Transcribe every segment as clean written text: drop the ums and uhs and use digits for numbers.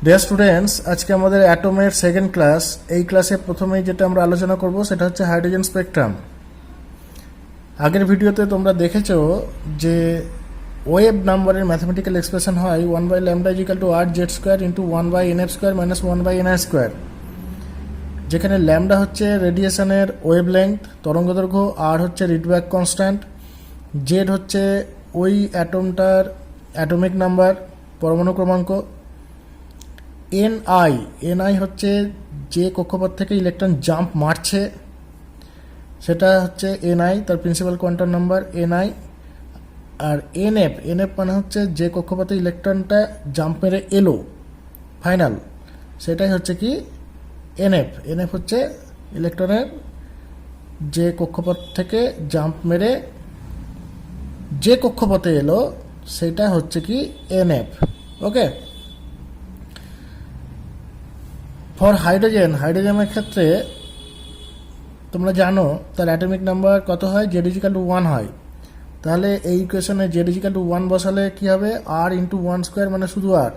Dear students, আজকে আমাদের অ্যাটমের second class. এই ক্লাসে প্রথমেই যেটা আমরা আলোচনা করব সেটা হচ্ছে হাইড্রোজেন স্পেকট্রাম। আগের ভিডিওতে তোমরা দেখেছো যে ওয়েভ নাম্বারের ম্যাথমেটিক্যাল এক্সপ্রেশন হয় 1/λ = r/z² × 1/nf² - 1/ni², যেখানে ল্যামডা হচ্ছে রেডিয়েশনের ওয়েভ লেংথ তরঙ্গ দৈর্ঘ্য, আর হচ্ছে রিডব্যাক কনস্ট্যান্ট, জেড হচ্ছে ওই অ্যাটমটার অ্যাটমিক নাম্বার পরমাণু ক্রমাঙ্ক, এনআই হচ্ছে যে কক্ষপথ থেকে ইলেকট্রন জাম্প মারছে সেটা হচ্ছে এনআই, তার প্রিন্সিপাল কোয়ান্টাম নাম্বার এনআই। আর এনএফ মানে হচ্ছে যে কক্ষপথে ইলেকট্রনটা জাম্প মেরে এলো ফাইনাল, সেটাই হচ্ছে কি এনএফ হচ্ছে ইলেকট্রনের যে কক্ষপথ থেকে জাম্প মেরে যে কক্ষপথে এলো সেটা হচ্ছে কি এনএফ। ওকে, ফর হাইড্রোজেনের ক্ষেত্রে তোমরা জানো তার অ্যাটমিক নাম্বার কত হয়, z=1 হয়। তাহলে এই ইকুয়েশনে z=1 বসালে কি হবে, r × 1² মানে শুধু r।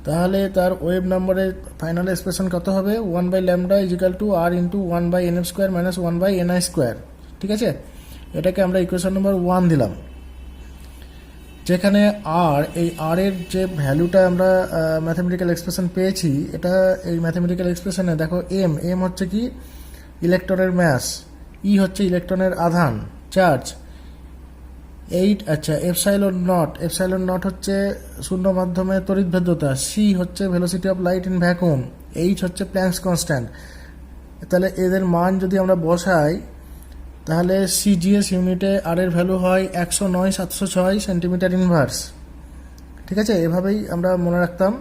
তাহলে তার ওয়েভ নাম্বারের ফাইনাল এক্সপ্রেশন কত হবে, 1/λ = r × 1/nf² - 1/ni²। ঠিক আছে, এটাকে আমরা ইকুয়েশন নম্বর 1 দিলাম, যেখানে এই আর এর যে ভ্যালুটা আমরা ম্যাথমেটিক্যাল এক্সপ্রেশন পেয়েছি, এটা এই ম্যাথমেটিক্যাল এক্সপ্রেশনে দেখো এম হচ্ছে কি ইলেকট্রনের ম্যাস, ই হচ্ছে ইলেকট্রনের আধান চার্জ, এপসাইলন নট হচ্ছে শূন্য মাধ্যমে তড়িৎভেদ্যতা, সি হচ্ছে velocity of light in vacuum, H হচ্ছে প্ল্যাঙ্কস কনস্ট্যান্ট। তাহলে এদের মান যদি আমরা বসাই তাহলে সিজিএস ইউনিটে আর এর ভ্যালু হয় 109,706 সেন্টিমিটার ইনভার্স। ঠিক আছে, এভাবেই আমরা মনে রাখতাম,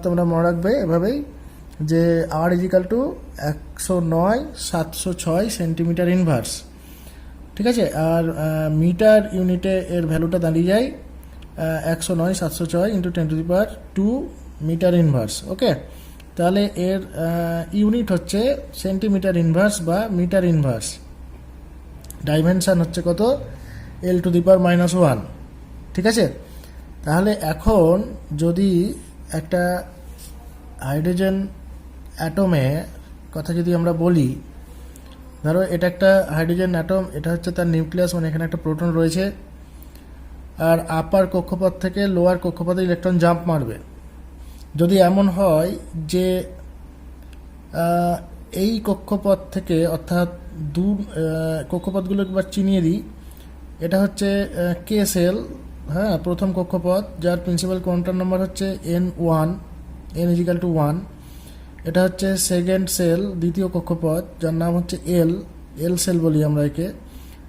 তোমরা মনে রাখবে এভাবেই যে আর = 109,706 সেন্টিমিটার ইনভার্স। ঠিক আছে, আর মিটার ইউনিটে এর ভ্যালুটা দাঁড়িয়ে যায় 109,706 × 10⁻² মিটার ইনভার্স। ওকে, তাহলে এর ইউনিট হচ্ছে সেন্টিমিটার ইনভার্স বা মিটার ইনভার্স। ডাইমেনশন হচ্ছে কত, l⁻⁻1। ঠিক আছে, তাহলে এখন যদি একটা হাইড্রোজেন অ্যাটমে কথা যদি আমরা বলি, ধরো এটা একটা হাইড্রোজেন অ্যাটম, এটা হচ্ছে তার নিউক্লিয়াস, মানে এখানে একটা প্রোটন রয়েছে, আর আপার কক্ষপথ থেকে লোয়ার কক্ষপথে ইলেকট্রন জাম্প মারবে। যদি এমন হয় যে এই কক্ষপথ থেকে, অর্থাৎ কক্ষপথগুলো একবার চিনিয়ে দিই, এটা হচ্ছে কে সেল, হ্যাঁ, প্রথম কক্ষপথ, যার প্রিন্সিপাল কোয়ান্টাম নাম্বার হচ্ছে n1, n=1। এটা হচ্ছে সেকেন্ড সেল, দ্বিতীয় কক্ষপথ, যার নাম হচ্ছে এল সেল বলি আমরা একে,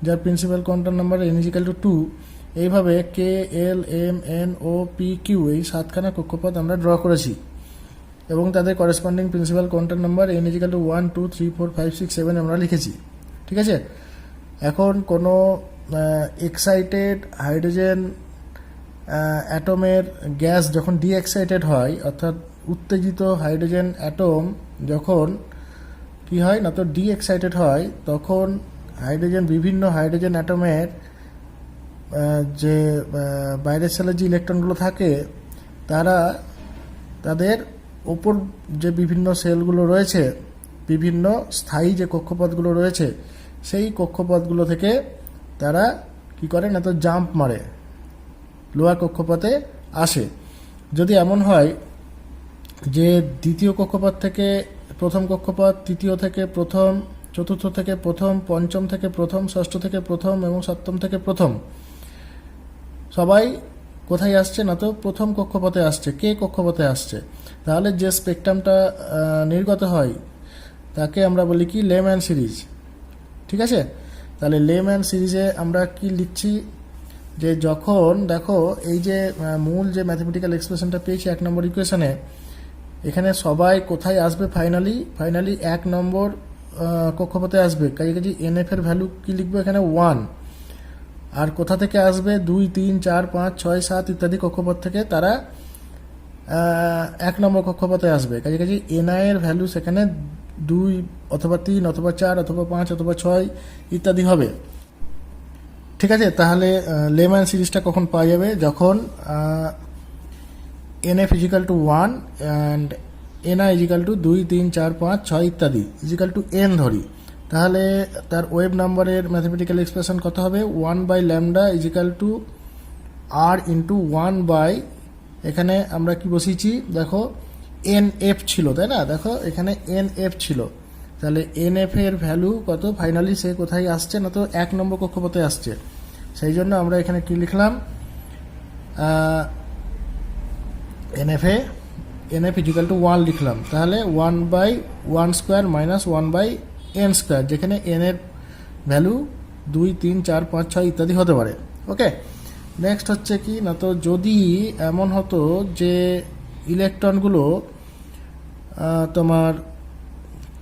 যার প্রিন্সিপাল কোয়ান্টাম নাম্বার n=2। এইভাবে কে, এল, এম, এন, ও, পি, কিউ এই 7খানা কক্ষপথ আমরা ড্র করেছি এবং তাদের corresponding principal quantum number n=1 2 3 4 5 6 7 আমরা লিখেছি। ঠিক আছে, এখন কোনো এক্সাইটেড হাইড্রোজেন অ্যাটমের গ্যাস যখন ডিএক্সাইটেড হয়, অর্থাৎ উত্তেজিত হাইড্রোজেন অ্যাটম যখন কি হয় না তো ডিএক্সাইটেড হয়, তখন বিভিন্ন হাইড্রোজেন অ্যাটমের যে বাইরের সেলের যে ইলেকট্রনগুলো থাকে, তারা তাদের ওপর যে বিভিন্ন সেলগুলো রয়েছে, বিভিন্ন স্থায়ী যে কক্ষপথগুলো রয়েছে, সেই কক্ষপথগুলো থেকে তারা কি করে না তো জাম্প মারে, লোয়ার কক্ষপথে আসে। যদি এমন হয় যে দ্বিতীয় কক্ষপথ থেকে প্রথম কক্ষপথ, তৃতীয় থেকে প্রথম, চতুর্থ থেকে প্রথম, পঞ্চম থেকে প্রথম, ষষ্ঠ থেকে প্রথম এবং সপ্তম থেকে প্রথম সবাই কোথায় আসছে না তো প্রথম কক্ষপথে আসছে, কে কক্ষপথে আসছে, তাহলে যে স্পেকট্রামটা নির্গত হয় তাকে আমরা বলি কি লেম্যান সিরিজ। ঠিক আছে, তাহলে লেম্যান সিরিজে আমরা কি লিখছি, যে যখন দেখো এই যে মূল যে ম্যাথমেটিক্যাল এক্সপ্রেশনটা পেয়েছি 1 নম্বর ইকুয়েশনে, এখানে সবাই কোথায় আসবে, ফাইনালি 1 নম্বর কক্ষপথে আসবে, কাজে এনএফ এর ভ্যালু কি লিখবো এখানে 1। আর কোথা থেকে আসবে, 2 3 4 5 6 7 ইত্যাদি কক্ষপথ থেকে তারা 1 নম্বর কক্ষপথে আসবে, কাজে এনআই এর ভ্যালু সেখানে 2 অথবা 3 অথবা 4 অথবা 5 অথবা 6 ইত্যাদি হবে। ঠিক আছে, তাহলে লেম্যান সিরিজটা কখন পাওয়া যাবে, যখন NF equal to 1 and NI equal to 2 3 4 5 6 ইত্যাদি ইজিক্যাল টু এন ধরি, তাহলে তার ওয়েভ নাম্বারের ম্যাথমেটিক্যাল এক্সপ্রেশন কত হবে? 1/λ ইজিক্যাল টু আর ইন্টু 1 এখানে আমরা কি বসিয়েছি দেখো, এন এফ ছিল, তাই না? দেখো এখানে এন এফ ছিল, তাহলে এন এফ এর ভ্যালু কত? ফাইনালি সে কোথায় আসছে না, তো 1 নম্বর কক্ষপথে আসছে। সেই জন্য আমরা এখানে কি লিখলাম? এনএফ ইজিক্যাল টু 1 লিখলাম, তাহলে 1/1² মাইনাস 1/n², যেখানে এন এর ভ্যালু 2 3 4 5 6 ইত্যাদি হতে পারে। ওকে, নেক্সট হচ্ছে কি না, তো যদি এমন হতো যে ইলেকট্রনগুলো তোমার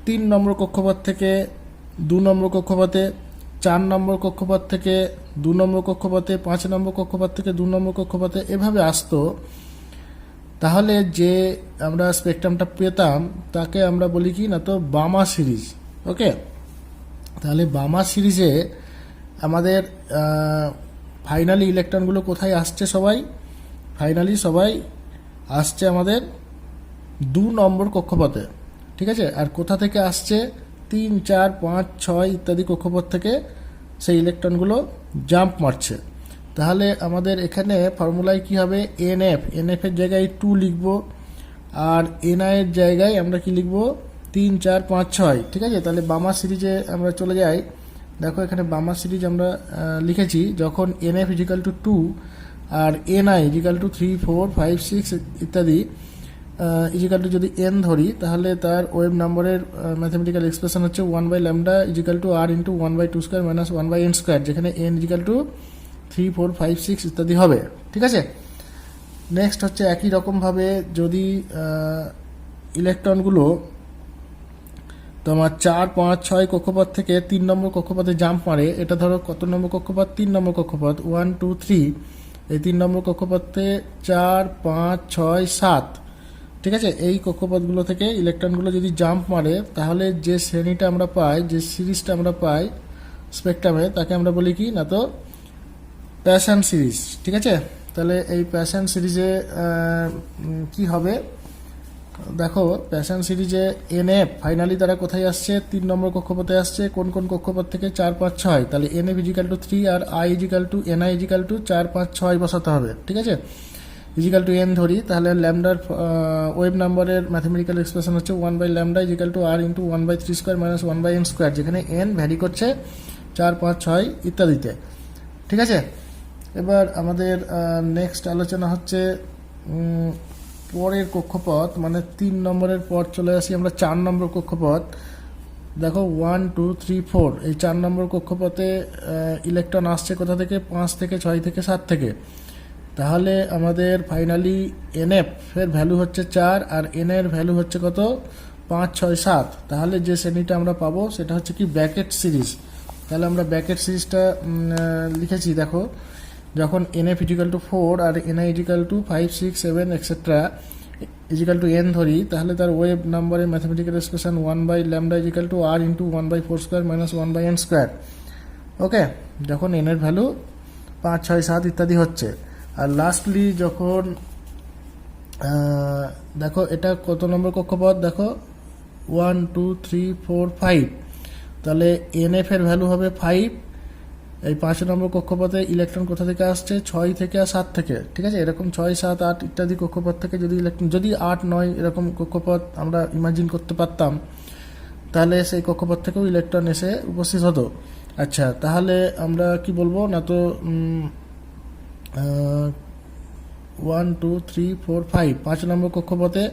3 নম্বর কক্ষপথ থেকে 2 নম্বর কক্ষপথে, 4 নম্বর কক্ষপথ থেকে 2 নম্বর কক্ষপথে, 5 নম্বর কক্ষপথ থেকে 2 নম্বর কক্ষপথে এভাবে আসতো, তাহলে যে আমরা স্পেকট্রামটা পেতাম তাকে আমরা বলি কি না, তো বামা সিরিজ। ওকে, তাহলে বামা সিরিজে আমাদের ফাইনালি ইলেকট্রনগুলো কোথায় আসছে? ফাইনালি সবাই আসছে আমাদের 2 নম্বর কক্ষপথে, ঠিক আছে? আর কোথা থেকে আসছে? 3 4 5 6 ইত্যাদি কক্ষপথ থেকে সেই ইলেকট্রনগুলো জাম্প মারছে। তাহলে আমাদের এখানে ফর্মুলায় কি হবে? এনএফ এর জায়গায় 2 লিখব, আর এনআই এর জায়গায় আমরা কি লিখব? 3 4 5 6, ঠিক আছে? তাহলে বামা সিরিজে আমরা চলে যাই। দেখো এখানে বামা সিরিজ আমরা লিখেছি, যখন NF equal to 2 R NI equal to 3 4 5 6 ইত্যাদি ইজিক্যাল টু যদি এন ধরি, তাহলে তার ওয়েভ নাম্বারের ম্যাথমেটিক্যাল এক্সপ্রেশন হচ্ছে 1/λ equal to R into 1/2² minus 1/n², যেখানে এন ইজিক্যাল টু 3 4 5 6 ইত্যাদি হবে, ঠিক আছে? নেক্সট হচ্ছে একই রকমভাবে যদি ইলেকট্রনগুলো তোমার 4 5 6 কক্ষপথ থেকে 3 নম্বর কক্ষপথে জাম্প মারে, এটা ধরো কত নম্বর কক্ষপথ? 3 নম্বর কক্ষপথ, 1 2 3, এই 3 নম্বর কক্ষপথে 4 5 6 7, ঠিক আছে? এই কক্ষপথগুলো থেকে ইলেকট্রনগুলো যদি জাম্প মারে, তাহলে যে শ্রেণীটা আমরা পাই, যে সিরিজটা আমরা পাই স্পেকট্রামে, তাকে আমরা বলি কি না, তো প্যাশন সিরিজ, ঠিক আছে? তাহলে এই প্যাশন সিরিজে কি হবে? দেখো প্যাশন সিরিজে এনএফ ফাইনালি তারা কোথায় আসছে? 3 নম্বর কক্ষপথে আসছে। কোন কোন কক্ষপথ থেকে? 4 5 6, তাহলে এনএফ ইজিক্যাল টু 3 আর I equal to NI equal to 4 5 6 বসাতে হবে, ঠিক আছে? ইজিক্যাল টু এন ধরি, তাহলে ল্যামডার ওয়েভ নাম্বারের ম্যাথমেটিক্যাল এক্সপ্রেশন হচ্ছে 1/λ equal to R into 1/3² minus 1/n², যেখানে এন ভ্যারি করছে 4 5 6 ইত্যাদিতে, ঠিক আছে? এবার আমাদের নেক্সট আলোচনা হচ্ছে পরের কক্ষপথ, মানে 3 নম্বরের পর চলে আসি আমরা 4 নম্বর কক্ষপথ। দেখো 1 2 3 4, এই 4 নম্বর কক্ষপথে ইলেকট্রন আসছে কোথা থেকে? 5 থেকে 6 থেকে 7 থেকে। তাহলে আমাদের ফাইনালি এনএফ এর ভ্যালু হচ্ছে 4 আর এন এর ভ্যালু হচ্ছে কত? 5 6 7। তাহলে যে শ্রেণীটা আমরা পাবো সেটা হচ্ছে কি ব্র্যাকেট সিরিজ। তাহলে আমরা ব্র্যাকেট সিরিজটা লিখেছি, দেখো যখন এনএফ ইজিক্যাল টু 4 আর NI equal to 5 6 7 etcetera equal to N ধরি, তাহলে তার ওয়েভ নাম্বারের mathematical expression 1/λ equal to R into 1/4² minus 1/n²। Okay, যখন এন এর ভ্যালু 5 6 7 ইত্যাদি হচ্ছে। আর লাস্টলি যখন দেখো এটা কত নম্বর কক্ষপথ? দেখো 1 2 3 4 5, তাহলে এনএফ এর ভ্যালু হবে 5। এই 5 নম্বর কক্ষপথে ইলেকট্রন কোথা থেকে আসছে? 6 থেকে আর 7 থেকে, ঠিক আছে? এরকম 6 7 8 ইত্যাদি কক্ষপথ থেকে যদি ইলেকট্রন, যদি 8 9 এরকম কক্ষপথ আমরা ইমাজিন করতে পারতাম, তাহলে সেই কক্ষপথ থেকেও ইলেকট্রন এসে উপস্থিত হতো। আচ্ছা, তাহলে আমরা কি বলবো না, তো 1 2 3 4 5, 5 নম্বর কক্ষপথে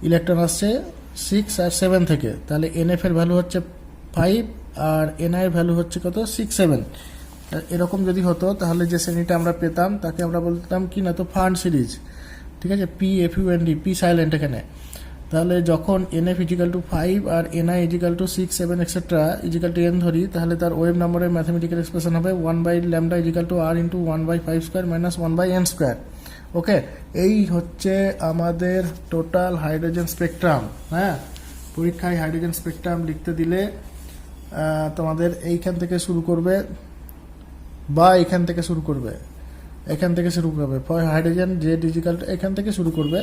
ইলেকট্রন আসছে 6 আর 7 থেকে, তাহলে এনএফ এর ভ্যালু হচ্ছে 5 আর এনআই এর ভ্যালু হচ্ছে কত? 6 7। এরকম যদি হতো তাহলে যে শ্রেণীটা আমরা পেতাম তাকে আমরা বলতাম কি না, তো ফান্ড সিরিজ, ঠিক আছে? P F U N D, P silent এখানে। তাহলে যখন এনএফ ইজিক্যাল টু 5 আর NI equal to 6 7 etcetera equal to N ধরি, তাহলে তার ওয়েভ নাম্বারের ম্যাথমেটিক্যাল এক্সপ্রেশন হবে 1/λ equal to R into 1/5² minus 1/n²। Okay, এই হচ্ছে আমাদের টোটাল হাইড্রোজেন স্পেকট্রাম। হ্যাঁ, পরীক্ষায় হাইড্রোজেন স্পেকট্রাম লিখতে দিলে তোমাদের এইখান থেকে শুরু করবে বা এইখান থেকে শুরু করবে, এখান থেকে শুরু করবে, হাইড্রোজেন যে ইজিক্যাল এখান থেকে শুরু করবে,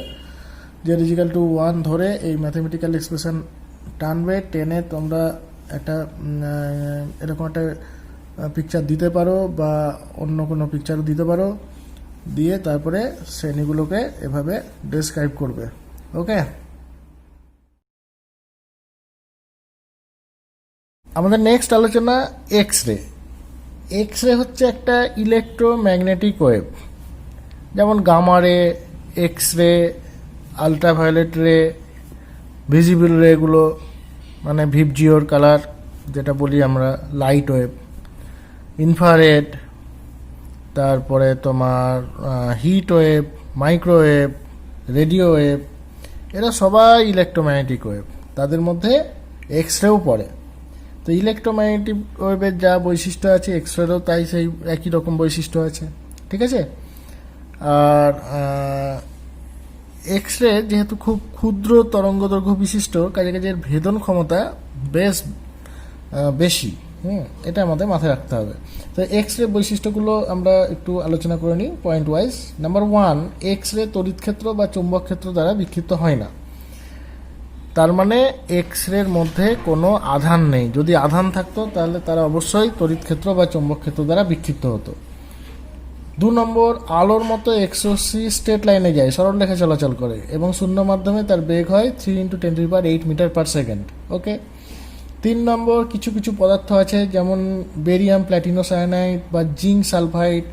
যে ইজিক্যাল টু 1 ধরে এই ম্যাথমেটিক্যাল এক্সপ্রেশন টানবে, টেনে তোমরা একটা এরকম একটা পিকচার দিতে পারো বা অন্য কোনো পিকচারও দিতে পারো, দিয়ে তারপরে শ্রেণীগুলোকে এভাবে ডেসক্রাইব করবে। ওকে, আমাদের নেক্সট আলোচনা এক্স রে। এক্স রে হচ্ছে একটা ইলেকট্রোম্যাগনেটিক ওয়েভ, যেমন গামা রে, এক্স রে, আলট্রাভায়োলেট রে, ভিজিবল রেগুলো মানে ভিবজিওর কালার যেটা বলি আমরা, লাইট ওয়েভ, ইনফ্রারেড, তারপরে তোমার heat wave, microwave, radio wave, এরা সবাই ইলেকট্রোম্যাগনেটিক ওয়েভ। তাদের মধ্যে এক্স রেও পড়ে। তো ইলেকট্রোম্যাগনেটিক ওয়েভের যা বৈশিষ্ট্য আছে, এক্স রেরও তাই সেই একই রকম বৈশিষ্ট্য আছে, ঠিক আছে। আর এক্স রে যেহেতু খুব ক্ষুদ্র তরঙ্গদৈর্ঘ্য বিশিষ্ট, কাজে কাজে এর ভেদন ক্ষমতা বেশ বেশি, এটা আমাদের মাথায় রাখতে হবে। তো এক্স রে বৈশিষ্ট্যগুলো আমরা একটু আলোচনা করে নিই point wise. Number 1, X ray তড়িৎ ক্ষেত্র বা চৌম্বক ক্ষেত্র দ্বারা বিক্ষিপ্ত হয় না। তার মানে এক্স রের মধ্যে কোনো আধান নেই। যদি আধান থাকতো তাহলে তারা অবশ্যই তড়িৎ ক্ষেত্র বা চৌম্বক ক্ষেত্র দ্বারা বিক্ষিপ্ত হতো। 2 নম্বর, আলোর মতো এক্সরশ্মি স্ট্রেট লাইনে যায়, সরল রেখা চলাচল করে এবং শূন্য মাধ্যমে তার বেগ হয় 3 × 10⁸ মিটার পার সেকেন্ড। ওকে। 3 নম্বর, কিছু কিছু পদার্থ আছে যেমন বেরিয়াম প্ল্যাটিনোসায়ানাইড বা জিঙ্ক সালফাইড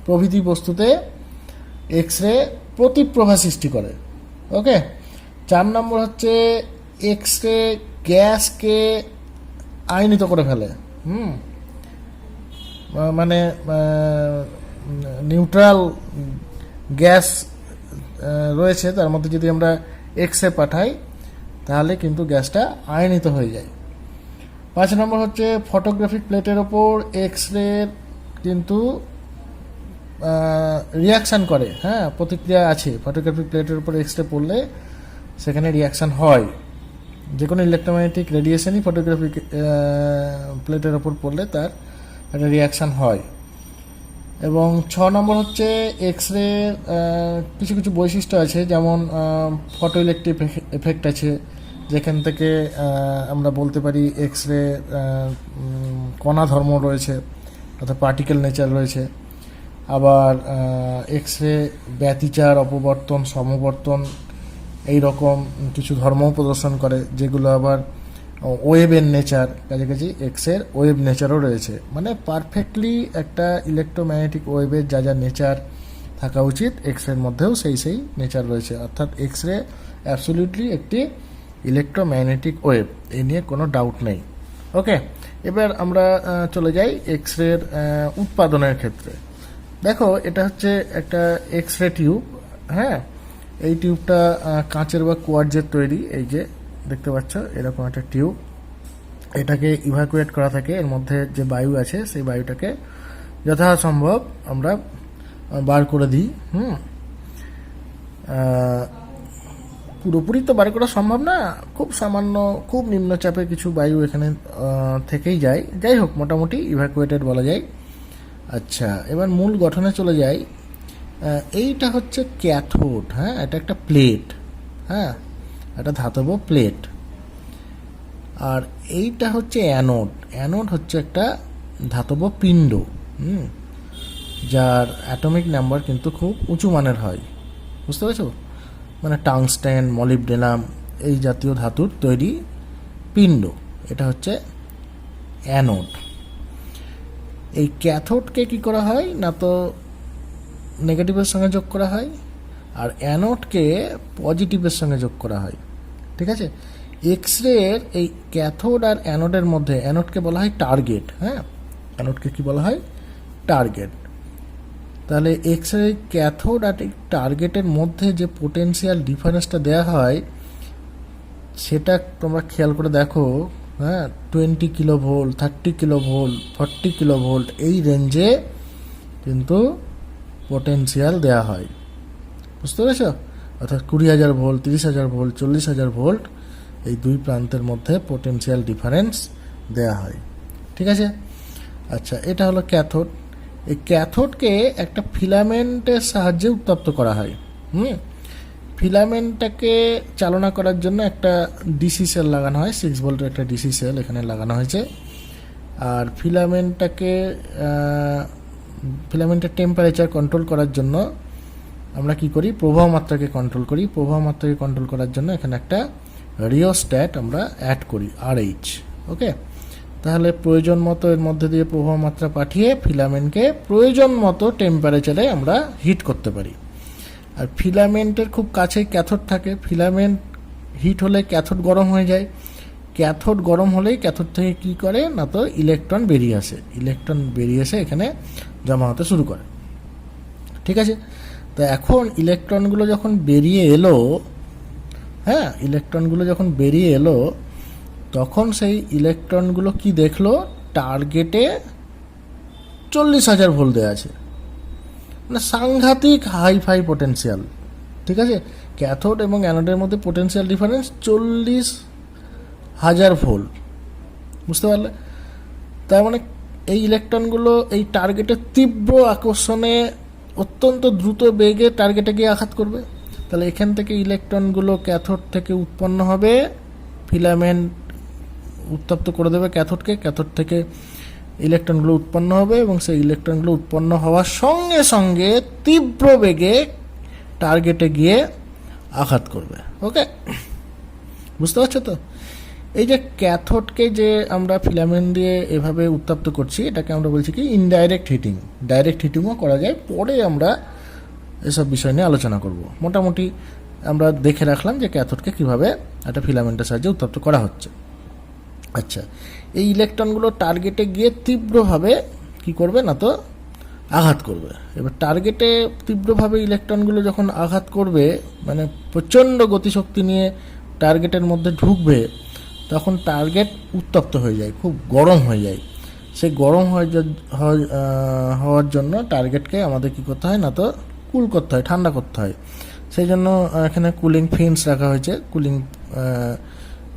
প্রভৃতি বস্তুতে এক্স রে প্রতিপ্রভা সৃষ্টি করে। ওকে। 4 নম্বর হচ্ছে এক্স রে গ্যাসকে আয়নিত করে ফেলে। মানে নিউট্রাল গ্যাস রয়েছে, তার মধ্যে যদি আমরা এক্স রে পাঠাই তাহলে কিন্তু গ্যাসটা আয়নিত হয়ে যায়। 5 নম্বর হচ্ছে ফটোগ্রাফিক প্লেটের ওপর এক্স রে কিন্তু রিয়াকশান করে, হ্যাঁ, প্রতিক্রিয়া আছে। ফটোগ্রাফিক প্লেটের উপর এক্স রে পড়লে সেখানে রিয়াকশান হয়। যে কোনো ইলেকট্রোম্যাগনেটিক রেডিয়েশনই ফটোগ্রাফিক প্লেটের ওপর পড়লে তার একটা রিয়াকশান হয়। এবং 6 নম্বর হচ্ছে এক্স রে কিছু কিছু বৈশিষ্ট্য আছে, যেমন ফটো ইলেকট্রিক এফেক্ট আছে, যেখান থেকে আমরা বলতে পারি এক্স রে কণা ধর্ম রয়েছে, অর্থাৎ পার্টিকেল নেচার রয়েছে। আবার এক্স রে ব্যতিচার, অপবর্তন, সমবর্তন এই রকম কিছু ধর্মও প্রদর্শন করে, যেগুলো আবার ওয়েভের নেচার, কাছাকাছি এক্সের ওয়েভ নেচারও রয়েছে। মানে পারফেক্টলি একটা ইলেকট্রোম্যাগনেটিক ওয়েভের যা যা নেচার থাকা উচিত, এক্সরের মধ্যেও সেই সেই নেচার রয়েছে। অর্থাৎ এক্সরে অ্যাবসলিউটলি একটি ইলেকট্রোম্যাগনেটিক ওয়েভ, এই নিয়ে কোনো ডাউট নেই। ওকে, এবার আমরা চলে যাই এক্সরের উৎপাদনের ক্ষেত্রে। দেখো, এটা হচ্ছে একটা এক্সরে টিউব, হ্যাঁ। এই টিউবটা কাঁচের বা কোয়ার্টজের তৈরি। এই যে দেখতে পাচ্ছ এরকম একটা টিউব, এটাকে ইভাকুয়েট করা থাকে। এর মধ্যে যে বায়ু আছে সেই বায়ুটাকে যথাসম্ভব আমরা বার করে দিই। পুরোপুরি তো বার করা সম্ভব না, খুব সামান্য, খুব নিম্নচাপে কিছু বায়ু এখানে থেকেই যায়। যাই হোক, মোটামুটি ইভাকুয়েটেড বলা যায়। আচ্ছা, এবার মূল গঠনে চলে যাই। এইটা হচ্ছে ক্যাথোড, হ্যাঁ, এটা একটা প্লেট, হ্যাঁ, একটা ধাতব প্লেট। আর এইটা হচ্ছে অ্যানোড। অ্যানোড হচ্ছে একটা ধাতব পিণ্ড, যার অ্যাটমিক নাম্বার কিন্তু খুব উঁচু মানের হয়, বুঝতে পেরেছো? মানে টাংস্টেন, মলিবডেনাম এই জাতীয় ধাতুর তৈরি পিণ্ড, এটা হচ্ছে অ্যানোড। এই ক্যাথোডকে কি করা হয় না, তো নেগেটিভের সঙ্গে যোগ করা হয়, আর অ্যানোডকে পজিটিভের সঙ্গে যোগ করা হয়, ঠিক আছে। এক্স রের এই ক্যাথোড আর অ্যানোডের মধ্যে অ্যানোডকে বলা হয় টার্গেট, হ্যাঁ, অ্যানোডকে কি বলা হয়? টার্গেট। তাহলে এক্স রে ক্যাথোড আর টার্গেটের মধ্যে যে পোটেনশিয়াল ডিফারেন্সটা দেওয়া হয় সেটা তোমরা খেয়াল করে দেখো, হ্যাঁ, 20 কিলোভোল্ট, 30 কিলোভোল্ট, 40 কিলোভোল্ট এই রেঞ্জে কিন্তু পোটেনশিয়াল দেওয়া হয়, বুঝতে পেরেছ? অর্থাৎ 20,000 ভোল্ট, 30,000 ভোল্ট, 40,000 ভোল্ট এই দুই প্রান্তের মধ্যে পোটেনশিয়াল ডিফারেন্স দেওয়া হয়, ঠিক আছে। আচ্ছা, এটা হলো ক্যাথোড। এই ক্যাথোডকে একটা ফিলামেন্টের সাহায্যে উত্তপ্ত করা হয়। ফিলামেন্টটাকে চালনা করার জন্য একটা ডিসি সেল লাগানো হয়, 6 ভোল্টের একটা ডিসি সেল এখানে লাগানো হয়েছে। আর ফিলামেন্টের টেম্পারেচার কন্ট্রোল করার জন্য আমরা কি করি, প্রবাহ মাত্রাকে কন্ট্রোল করি। প্রবাহ মাত্রাকে কন্ট্রোল করার জন্য এখানে একটা রিওস্ট্যাট আমরা অ্যাড করি, RH। ওকে, তাহলে প্রয়োজন মতো এর মধ্যে দিয়ে প্রবাহ মাত্রা পাঠিয়ে ফিলামেন্টকে প্রয়োজন মতো টেম্পারেচারে আমরা হিট করতে পারি। আর ফিলামেন্টের খুব কাছেই ক্যাথোড থাকে। ফিলামেন্ট হিট হলে ক্যাথোড গরম হয়ে যায়। ক্যাথোড গরম হলেই ক্যাথোড থেকে কি করে না, তো ইলেকট্রন বেরিয়ে আসে। ইলেকট্রন বেরিয়ে এসে এখানে জমা হতে শুরু করে। ঠিক আছে, তো এখন ইলেকট্রনগুলো যখন বেরিয়ে এলো, ইলেকট্রনগুলো যখন বেরিয়ে এলো, তখন সেই ইলেকট্রনগুলো কি দেখলো, টার্গেটে 40,000 ভোল্ট দেওয়া আছে, মানে সাংঘাতিক হাই পোটেনশিয়াল। ঠিক আছে, ক্যাথোড এবং অ্যানোডের মধ্যে পোটেনশিয়াল ডিফারেন্স 40,000 ভোল্ট, বুঝতে পারলে? তার মানে এই ইলেকট্রনগুলো এই টার্গেটের তীব্র আকর্ষণে অত্যন্ত দ্রুত বেগে টার্গেটে গিয়ে আঘাত করবে। তাহলে এখান থেকে ইলেকট্রনগুলো ক্যাথোড থেকে উৎপন্ন হবে, ফিলামেন্ট উত্তপ্ত করে দেবে ক্যাথোডকে, ক্যাথোড থেকে ইলেকট্রনগুলো উৎপন্ন হবে এবং সেই ইলেকট্রনগুলো উৎপন্ন হওয়ার সঙ্গে সঙ্গে তীব্র বেগে টার্গেটে গিয়ে আঘাত করবে। ওকে, বুঝতে পারছো তো? এই যে ক্যাথোডকে যে আমরা ফিলামেন্ট দিয়ে এভাবে উত্তপ্ত করছি, এটাকে আমরা বলছি কি ইনডাইরেক্ট হিটিং। ডাইরেক্ট হিটিংও করা যায়, পরে আমরা এসব বিষয় নিয়ে আলোচনা করব। মোটামুটি আমরা দেখে রাখলাম যে ক্যাথোডকে কীভাবে একটা ফিলামেন্টের সাহায্যে উত্তপ্ত করা হচ্ছে। আচ্ছা, এই ইলেকট্রনগুলো টার্গেটে গিয়ে তীব্রভাবে কি করবে না, তো আঘাত করবে। এবার টার্গেটে তীব্রভাবে ইলেকট্রনগুলো যখন আঘাত করবে, মানে প্রচণ্ড গতিশক্তি নিয়ে টার্গেটের মধ্যে ঢুকবে, তখন টার্গেট উত্তপ্ত হয়ে যায়, খুব গরম হয়ে যায়। সেই গরম হওয়ার জন্য টার্গেটকে আমাদের কি করতে হয় না, তো কুল করতে হয়, ঠান্ডা করতে হয়। সেই জন্য এখানে কুলিং ফিন্স রাখা হয়েছে, কুলিং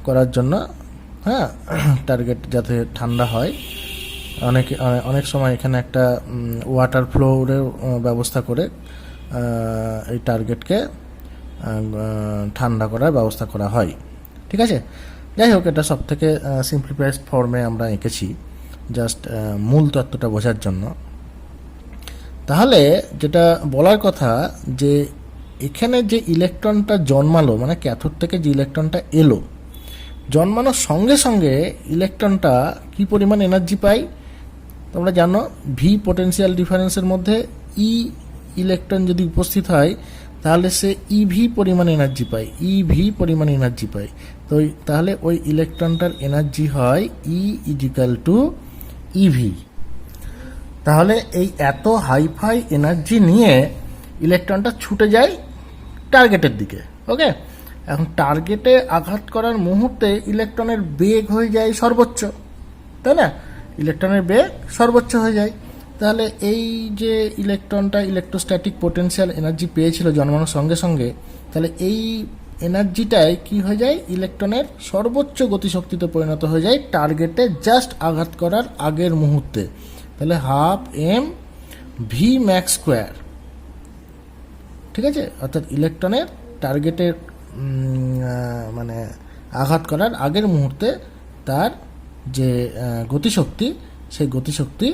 করার জন্য, টার্গেট যাতে ঠান্ডা হয়। অনেক সময় এখানে একটা ওয়াটার ফ্লোরের ব্যবস্থা করে এই টার্গেটকে ঠান্ডা করার ব্যবস্থা করা হয়। ঠিক আছে, যাই হোক, এটা সব থেকে সিম্পলিফাইড ফর্মে আমরা এঁকেছি, জাস্ট মূল তত্ত্বটা বোঝার জন্য। তাহলে যেটা বলার কথা, যে এখানে যে ইলেকট্রনটা জন্মালো, মানে ক্যাথোড থেকে যে ইলেকট্রনটা এলো, জন্মানোর সঙ্গে সঙ্গে ইলেকট্রনটা কি পরিমাণ এনার্জি পায় তোমরা জানো। ভি পোটেনশিয়াল ডিফারেন্সের মধ্যে ই ইলেকট্রন যদি উপস্থিত হয়, তাহলে সে ইভি পরিমাণ এনার্জি পায়, ইভি পরিমাণ এনার্জি পায়। তো তাহলে ওই ইলেকট্রনটার এনার্জি হয় ই ইজিক্যাল টু ইভি। তাহলে এই এত হাইফাই এনার্জি নিয়ে ইলেকট্রনটা ছুটে যায় টার্গেটের দিকে। ওকে, এখন টার্গেটে আঘাত করার মুহূর্তে ইলেকট্রনের বেগ হয়ে যায় সর্বোচ্চ, তাই না? ইলেকট্রনের বেগ সর্বোচ্চ হয়ে যায়। তাহলে এই যে ইলেকট্রনটা ইলেকট্রোস্ট্যাটিক পোটেনশিয়াল এনার্জি পেয়েছিল জন্মানোর সঙ্গে সঙ্গে, তাহলে এই এনার্জিটাই কি হয়ে যায়, ইলেকট্রনের সর্বোচ্চ গতিশক্তিতে পরিণত হয়ে যায় টার্গেটে জাস্ট আঘাত করার আগের মুহূর্তে। তাহলে 12m/v max স্কোয়ার। ঠিক আছে, অর্থাৎ ইলেকট্রনের টার্গেটের মানে আঘাত করার আগের মুহূর্তে তার যে গতিশক্তি, সেই গতিশক্তি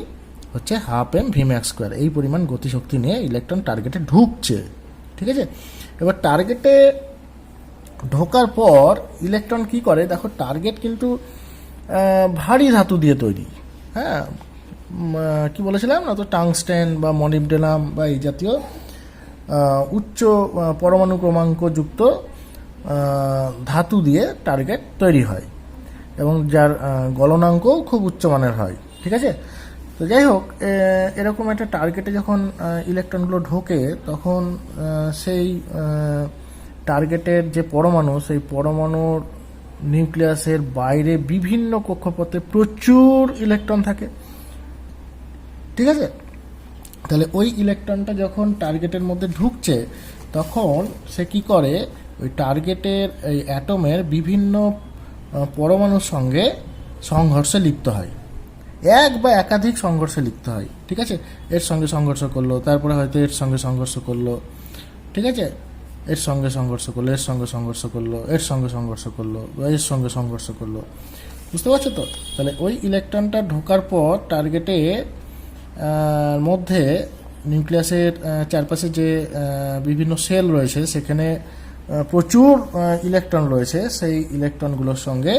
হচ্ছে 12m/v max স্কোয়ার। এই পরিমাণ গতিশক্তি নিয়ে ইলেকট্রন টার্গেটে ঢুকছে। ঠিক আছে, এবার টার্গেটে ঢোকার পর ইলেকট্রন কি করে দেখো, টার্গেট কিন্তু ভারী ধাতু দিয়ে তৈরি। কি বলেছিলাম না, তো টাংস্টেন বা মলিবডেনাম বা এই জাতীয় উচ্চ পরমাণু ক্রমাঙ্ক যুক্ত ধাতু দিয়ে টার্গেট তৈরি হয় এবং যার গলনাঙ্কও খুব উচ্চমানের হয়। ঠিক আছে, তো যাই হোক, এরকম একটা টার্গেটে যখন ইলেকট্রনগুলো ঢোকে, তখন সেই টার্গেটের যে পরমাণু, সেই পরমাণুর নিউক্লিয়াসের বাইরে বিভিন্ন কক্ষপথে প্রচুর ইলেকট্রন থাকে। ঠিক আছে, তাহলে ওই ইলেকট্রনটা যখন টার্গেটের মধ্যে ঢুকছে, তখন সে কি করে, ওই টার্গেটের এই অ্যাটমের বিভিন্ন পরমাণুর সঙ্গে সংঘর্ষে লিপ্ত হয় এক বা একাধিক সংঘর্ষে লিপ্ত হয়। ঠিক আছে, এর সঙ্গে সংঘর্ষ করলো, তারপরে হয়তো এর সঙ্গে সংঘর্ষ করলো, ঠিক আছে, এর সঙ্গে সংঘর্ষ করলো, এর সঙ্গে সংঘর্ষ করলো, এর সঙ্গে সংঘর্ষ করলো, বা এর সঙ্গে সংঘর্ষ করলো। বুঝতে পারছো তো? তাহলে ওই ইলেকট্রনটা ঢোকার পর টার্গেটে মধ্যে নিউক্লিয়াসের চারপাশে যে বিভিন্ন সেল রয়েছে সেখানে প্রচুর ইলেকট্রন রয়েছে, সেই ইলেকট্রনগুলোর সঙ্গে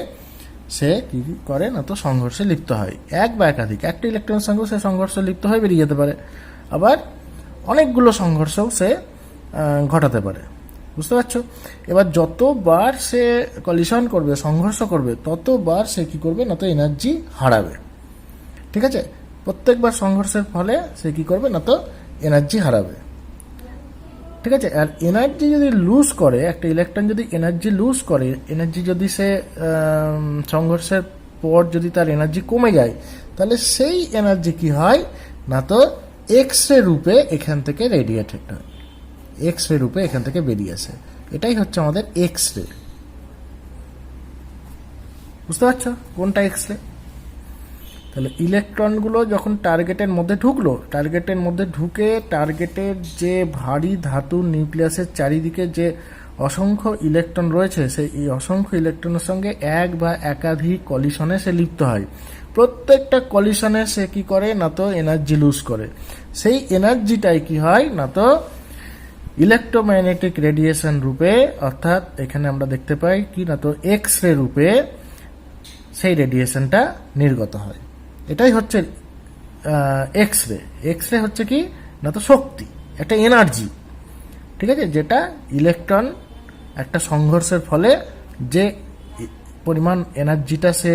সে কী করে না তো সংঘর্ষে লিপ্ত হয়। এক বা একাধিক, একটা ইলেকট্রনের সঙ্গেও সে সংঘর্ষে লিপ্ত হয়ে বেরিয়ে যেতে পারে, আবার অনেকগুলো সংঘর্ষও সে ঘটাতে পারে। বুঝতে পারছো? এবার যতবার সে কলিশন করবে, সংঘর্ষ করবে, ততবার সে কী করবে না তো এনার্জি হারাবে। ঠিক আছে, প্রত্যেকবার সংঘর্ষের ফলে সে কী করবে না তো এনার্জি হারাবে। ঠিক আছে, আর এনার্জি যদি লুজ করে, একটা ইলেকট্রন যদি এনার্জি লুজ করে, এনার্জি যদি সে সংঘর্ষের পর যদি তার এনার্জি কমে যায়, তাহলে সেই এনার্জি কি হয় না তো এক্স রে রূপে এখান থেকে রেডিয়েটেড হয়, এক্স রে রূপে এখান থেকে বেরিয়ে আসে। এটাই হচ্ছে আমাদের এক্স রে। বুঝতে পারছো কোনটা এক্স রে? তাহলে ইলেকট্রনগুলো যখন টার্গেটের মধ্যে ঢুকলো, টার্গেটের মধ্যে ঢুকে টার্গেটের যে ভারী ধাতু নিউক্লিয়াসের চারিদিকে যে অসংখ্য ইলেকট্রন রয়েছে, সেই অসংখ্য ইলেকট্রনের সঙ্গে এক বা একাধিক কলিশনে সে লিপ্ত হয়। প্রত্যেকটা কলিশনে সে কি করে না তো এনার্জি লুজ করে। সেই এনার্জিটাই কি হয় না তো ইলেকট্রোম্যাগনেটিক রেডিয়েশন রূপে, অর্থাৎ এখানে আমরা দেখতে পাই কি না তো এক্স রে রূপে সেই রেডিয়েশনটা নির্গত হয়। এটাই হচ্ছে এক্স রে। এক্স রে হচ্ছে কি না তো শক্তি, একটা এনার্জি। ঠিক আছে, যেটা ইলেকট্রন একটা সংঘর্ষের ফলে যে পরিমাণ এনার্জিটা সে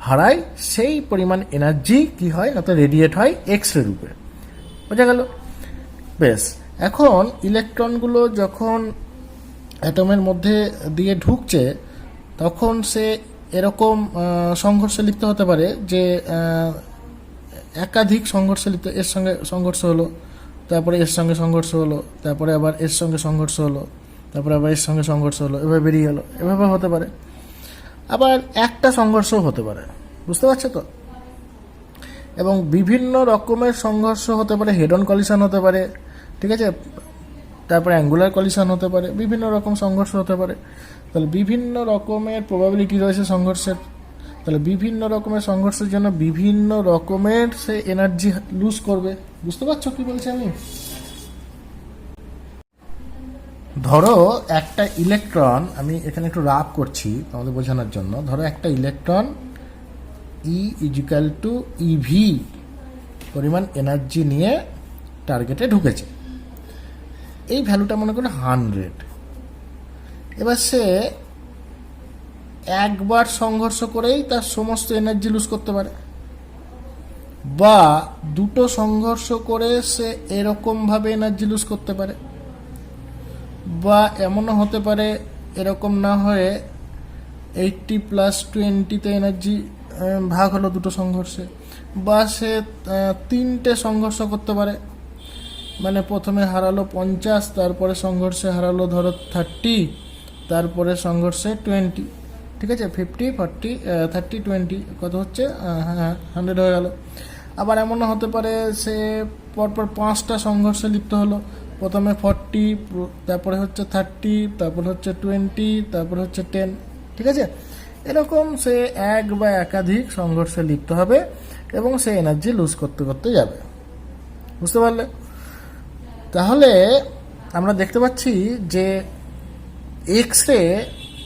হারায়, সেই পরিমাণ এনার্জি কি হয় না তো রেডিয়েট হয় এক্স রে রূপে। বোঝা গেল? বেশ, এখন ইলেকট্রনগুলো যখন অ্যাটমের মধ্যে দিয়ে ঢুকছে, তখন সে এরকম সংঘর্ষে লিপ্ত হতে পারে যে একাধিক সংঘর্ষে লিপ্ত, এর সঙ্গে সংঘর্ষ হলো, তারপরে এর সঙ্গে সংঘর্ষ হলো, তারপরে আবার এর সঙ্গে সংঘর্ষ হলো, তারপরে আবার এর সঙ্গে সংঘর্ষ হলো, এভাবে বেরিয়ে গেলো, এভাবে হতে পারে। আবার একটা সংঘর্ষও হতে পারে। বুঝতে পারছো তো? এবং বিভিন্ন রকমের সংঘর্ষ হতে পারে, হেড অন কলিশন হতে পারে, ঠিক আছে, তারপরে অ্যাঙ্গুলার কলিশন হতে পারে, বিভিন্ন রকম সংঘর্ষ হতে পারে। তাহলে বিভিন্ন রকমের প্রবাবিলিটি রয়েছে সংঘর্ষের। তাহলে বিভিন্ন রকমের সংঘর্ষের জন্য বিভিন্ন রকমের সে এনার্জি লুজ করবে। বুঝতে পারছো কি বলছি আমি? ধরো একটা ইলেকট্রন, আমি এখানে একটু রাফ করছি তোমাদের বোঝানোর জন্য। ধরো একটা ইলেকট্রন ই ইজিক্যাল টু ইভি পরিমাণ এনার্জি নিয়ে টার্গেটে ঢুকেছে। এই ভ্যালুটা মনে করো 100। এবার সে একবার সংঘর্ষ করেই তার সমস্ত এনার্জি লুজ করতে পারে, বা দুটো সংঘর্ষ করে সে এরকমভাবে এনার্জি লুজ করতে পারে, বা এমনও হতে পারে এরকম না হয়ে 80+20 এনার্জি ভাগ হলো দুটো সংঘর্ষে, বা সে 3টে সংঘর্ষ করতে পারে। মানে প্রথমে হারালো 50, তারপরে সংঘর্ষে হারালো ধরো 30, তারপরে সংঘর্ষে 20। ঠিক আছে, 50, 40, 30, 20 কত হচ্ছে? হ্যাঁ, 100 হয়ে গেল। আবার এমনও হতে পারে সে পরপর 5টা সংঘর্ষে লিপ্ত হলো। প্রথমে 40, তারপরে হচ্ছে 30, তারপরে হচ্ছে 20, তারপরে হচ্ছে 10। ঠিক আছে, এরকম সে এক বা একাধিক সংঘর্ষে লিপ্ত হবে এবং সে এনার্জি লুজ করতে করতে যাবে। বুঝতে পারলে? তাহলে আমরা দেখতে পাচ্ছি যে এক্স রে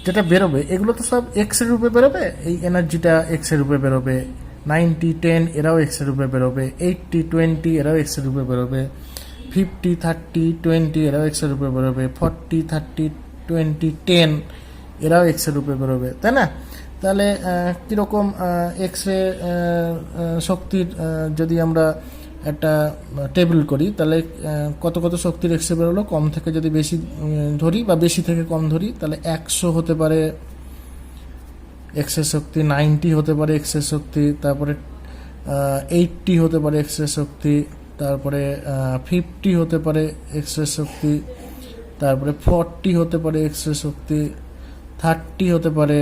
যেটা বেরোবে, এগুলো তো সব এক্স রে রূপে বেরোবে। এই এনার্জিটা এক্স রে রূপে বেরোবে, 90, 10 এরাও এক্স রে রূপে বেরোবে, 80, 20 এরাও এক্স রে রূপে বেরোবে, 50, 30, 20 এরাও এক্স রে রূপে বেরোবে, 40, 30, 20, 10 এরাও এক্স রে রূপে বেরোবে, তাই না? তাহলে কীরকম এক্স রে শক্তির যদি আমরা একটা টেবিল করি, তাহলে কত কত শক্তির এক্স রে বেরোলো, কম থেকে যদি বেশি ধরি বা বেশি থেকে কম ধরি, তাহলে 100 হতে পারে এক্সের শক্তি, 90 হতে পারে এক্সের শক্তি, তারপরে 80 হতে পারে এক্সের শক্তি, তারপরে 50 হতে পারে এক্সের শক্তি, তারপরে 40 হতে পারে এক্সের শক্তি, 30 হতে পারে,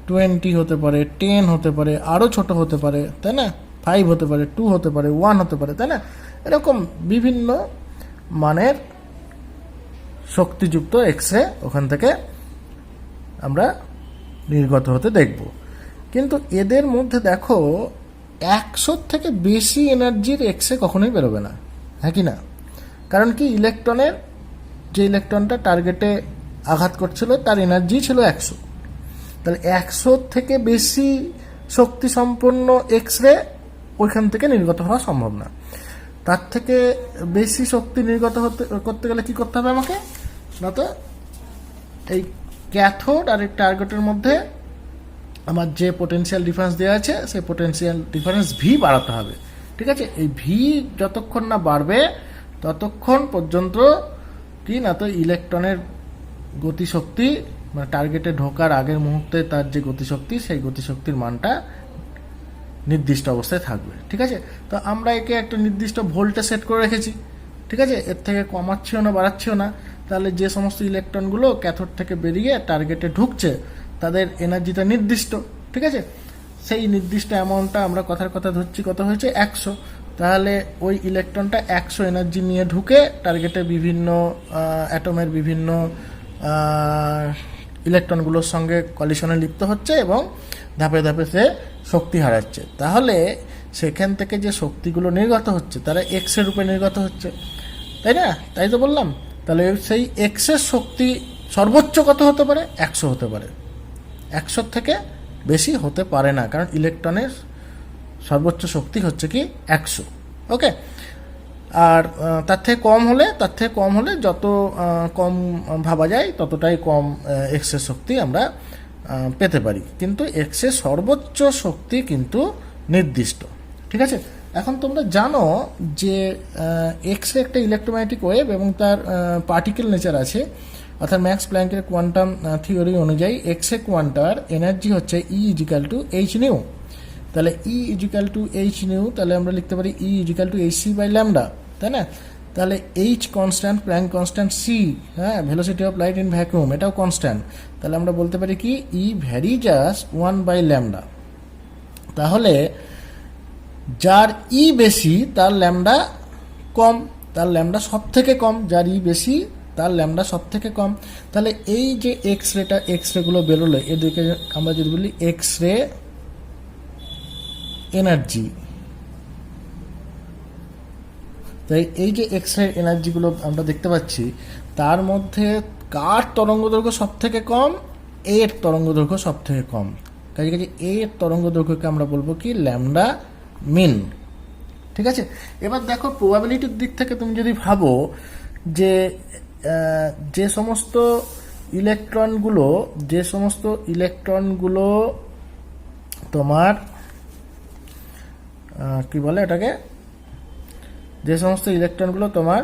20 হতে পারে, 10 হতে পারে, আরও ছোট হতে পারে, তাই না? 5 হতে পারে, 2 হতে পারে, 1 হতে পারে, তাই না? এরকম বিভিন্ন মানের শক্তিযুক্ত এক্স রে ওখান থেকে আমরা নির্গত হতে দেখব। কিন্তু এদের মধ্যে দেখো 100 থেকে বেশি এনার্জির এক্স রে কখনোই বেরোবে না, হ্যাঁ কি না? কারণ কি, যে ইলেকট্রনটা টার্গেটে আঘাত করছিল তার এনার্জি ছিল 100। তাহলে 100 থেকে বেশি শক্তি সম্পন্ন এক্স রে ওইখান থেকে নির্গত হওয়া সম্ভব না। তার থেকে বেশি শক্তি নির্গত করতে গেলে কি করতে হবে আমাকে? না তো এই ক্যাথোড আর এই টার্গেটের মধ্যে আমার যে পোটেনশিয়াল ডিফারেন্স দেওয়া আছে সেই পোটেনশিয়াল ডিফারেন্স ভি বাড়াতে হবে। ঠিক আছে, এই ভি যতক্ষণ না বাড়বে ততক্ষণ পর্যন্ত কি না তো ইলেকট্রনের গতিশক্তি, মানে টার্গেটে ঢোকার আগের মুহূর্তে তার যে গতিশক্তি, সেই গতিশক্তির মানটা নির্দিষ্ট অবস্থায় থাকবে। ঠিক আছে, তো আমরা একে একটা নির্দিষ্ট ভোল্টে সেট করে রেখেছি। ঠিক আছে, এর থেকে কমাচ্ছিও না বাড়াচ্ছিও না। তাহলে যে সমস্ত ইলেকট্রনগুলো ক্যাথোড থেকে বেরিয়ে টার্গেটে ঢুকছে তাদের এনার্জিটা নির্দিষ্ট। ঠিক আছে, সেই নির্দিষ্ট অ্যামাউন্টটা আমরা কথার কথা ধরছি কত হয়েছে, 100। তাহলে ওই ইলেকট্রনটা 100 এনার্জি নিয়ে ঢুকে টার্গেটে বিভিন্ন অ্যাটমের বিভিন্ন ইলেকট্রনগুলোর সঙ্গে কলিশনে লিপ্ত হচ্ছে এবং ধাপে ধাপে সে শক্তি হারাচ্ছে। তাহলে সেখান থেকে যে শক্তিগুলো নির্গত হচ্ছে তারা এক্সের রূপে নির্গত হচ্ছে, তাই না? তাই তো বললাম। তাহলে সেই এক্সের শক্তি সর্বোচ্চ কত হতে পারে? 100 হতে পারে, 100 থেকে বেশি হতে পারে না, কারণ ইলেকট্রনের সর্বোচ্চ শক্তি হচ্ছে কি 100। ওকে, আর তার থেকে কম হলে যত কম ভাবা যায় ততটাই কম এক্সের শক্তি আমরা পেতে পারি, কিন্তু এক্সের সর্বোচ্চ শক্তি কিন্তু নির্দিষ্ট। ঠিক আছে, এখন তোমরা জানো যে এক্স রে একটা ইলেকট্রোম্যাগনেটিক ওয়েভ এবং তার পার্টিকেল নেচার আছে, অর্থাৎ ম্যাক্স প্ল্যাঙ্কের কোয়ান্টাম থিওরি অনুযায়ী এক্স রে কোয়ান্টার এনার্জি হচ্ছে E = h নিউ। তাহলে E = h নিউ, তাহলে আমরা লিখতে পারি E = hc/λ, তাই না? তাহলে h constant, Planck constant, c, হ্যাঁ, velocity of light in vacuum এটাও কনস্ট্যান্ট। তাহলে আমরা বলতে পারি কি E ভ্যারি জাস্ট 1/λ। তাহলে যার E বেশি তার ল্যামডা কম, তার ল্যামডা সব থেকে কম। যার E বেশি তার ল্যামডা সব থেকে কম। তাহলে এই যে এক্স রেগুলো বেরোলো, এদেরকে আমরা যদি বলি এক্স রে এনার্জি, তাই এই যে এক্স রে এনার্জিগুলো আমরা দেখতে পাচ্ছি তার মধ্যে কার তরঙ্গদৈর্ঘ্য সব থেকে কম? এর তরঙ্গদৈর্ঘ্য সব থেকে কম। কাজে এর তরঙ্গদৈর্ঘ্যকে আমরা বলবো কি ল্যামডা মিন। ঠিক আছে, এবার দেখো প্রবাবিলিটির দিক থেকে তুমি যদি ভাবো যে যে সমস্ত ইলেকট্রনগুলো তোমার কি বলে এটাকে, যে সমস্ত ইলেকট্রনগুলো তোমার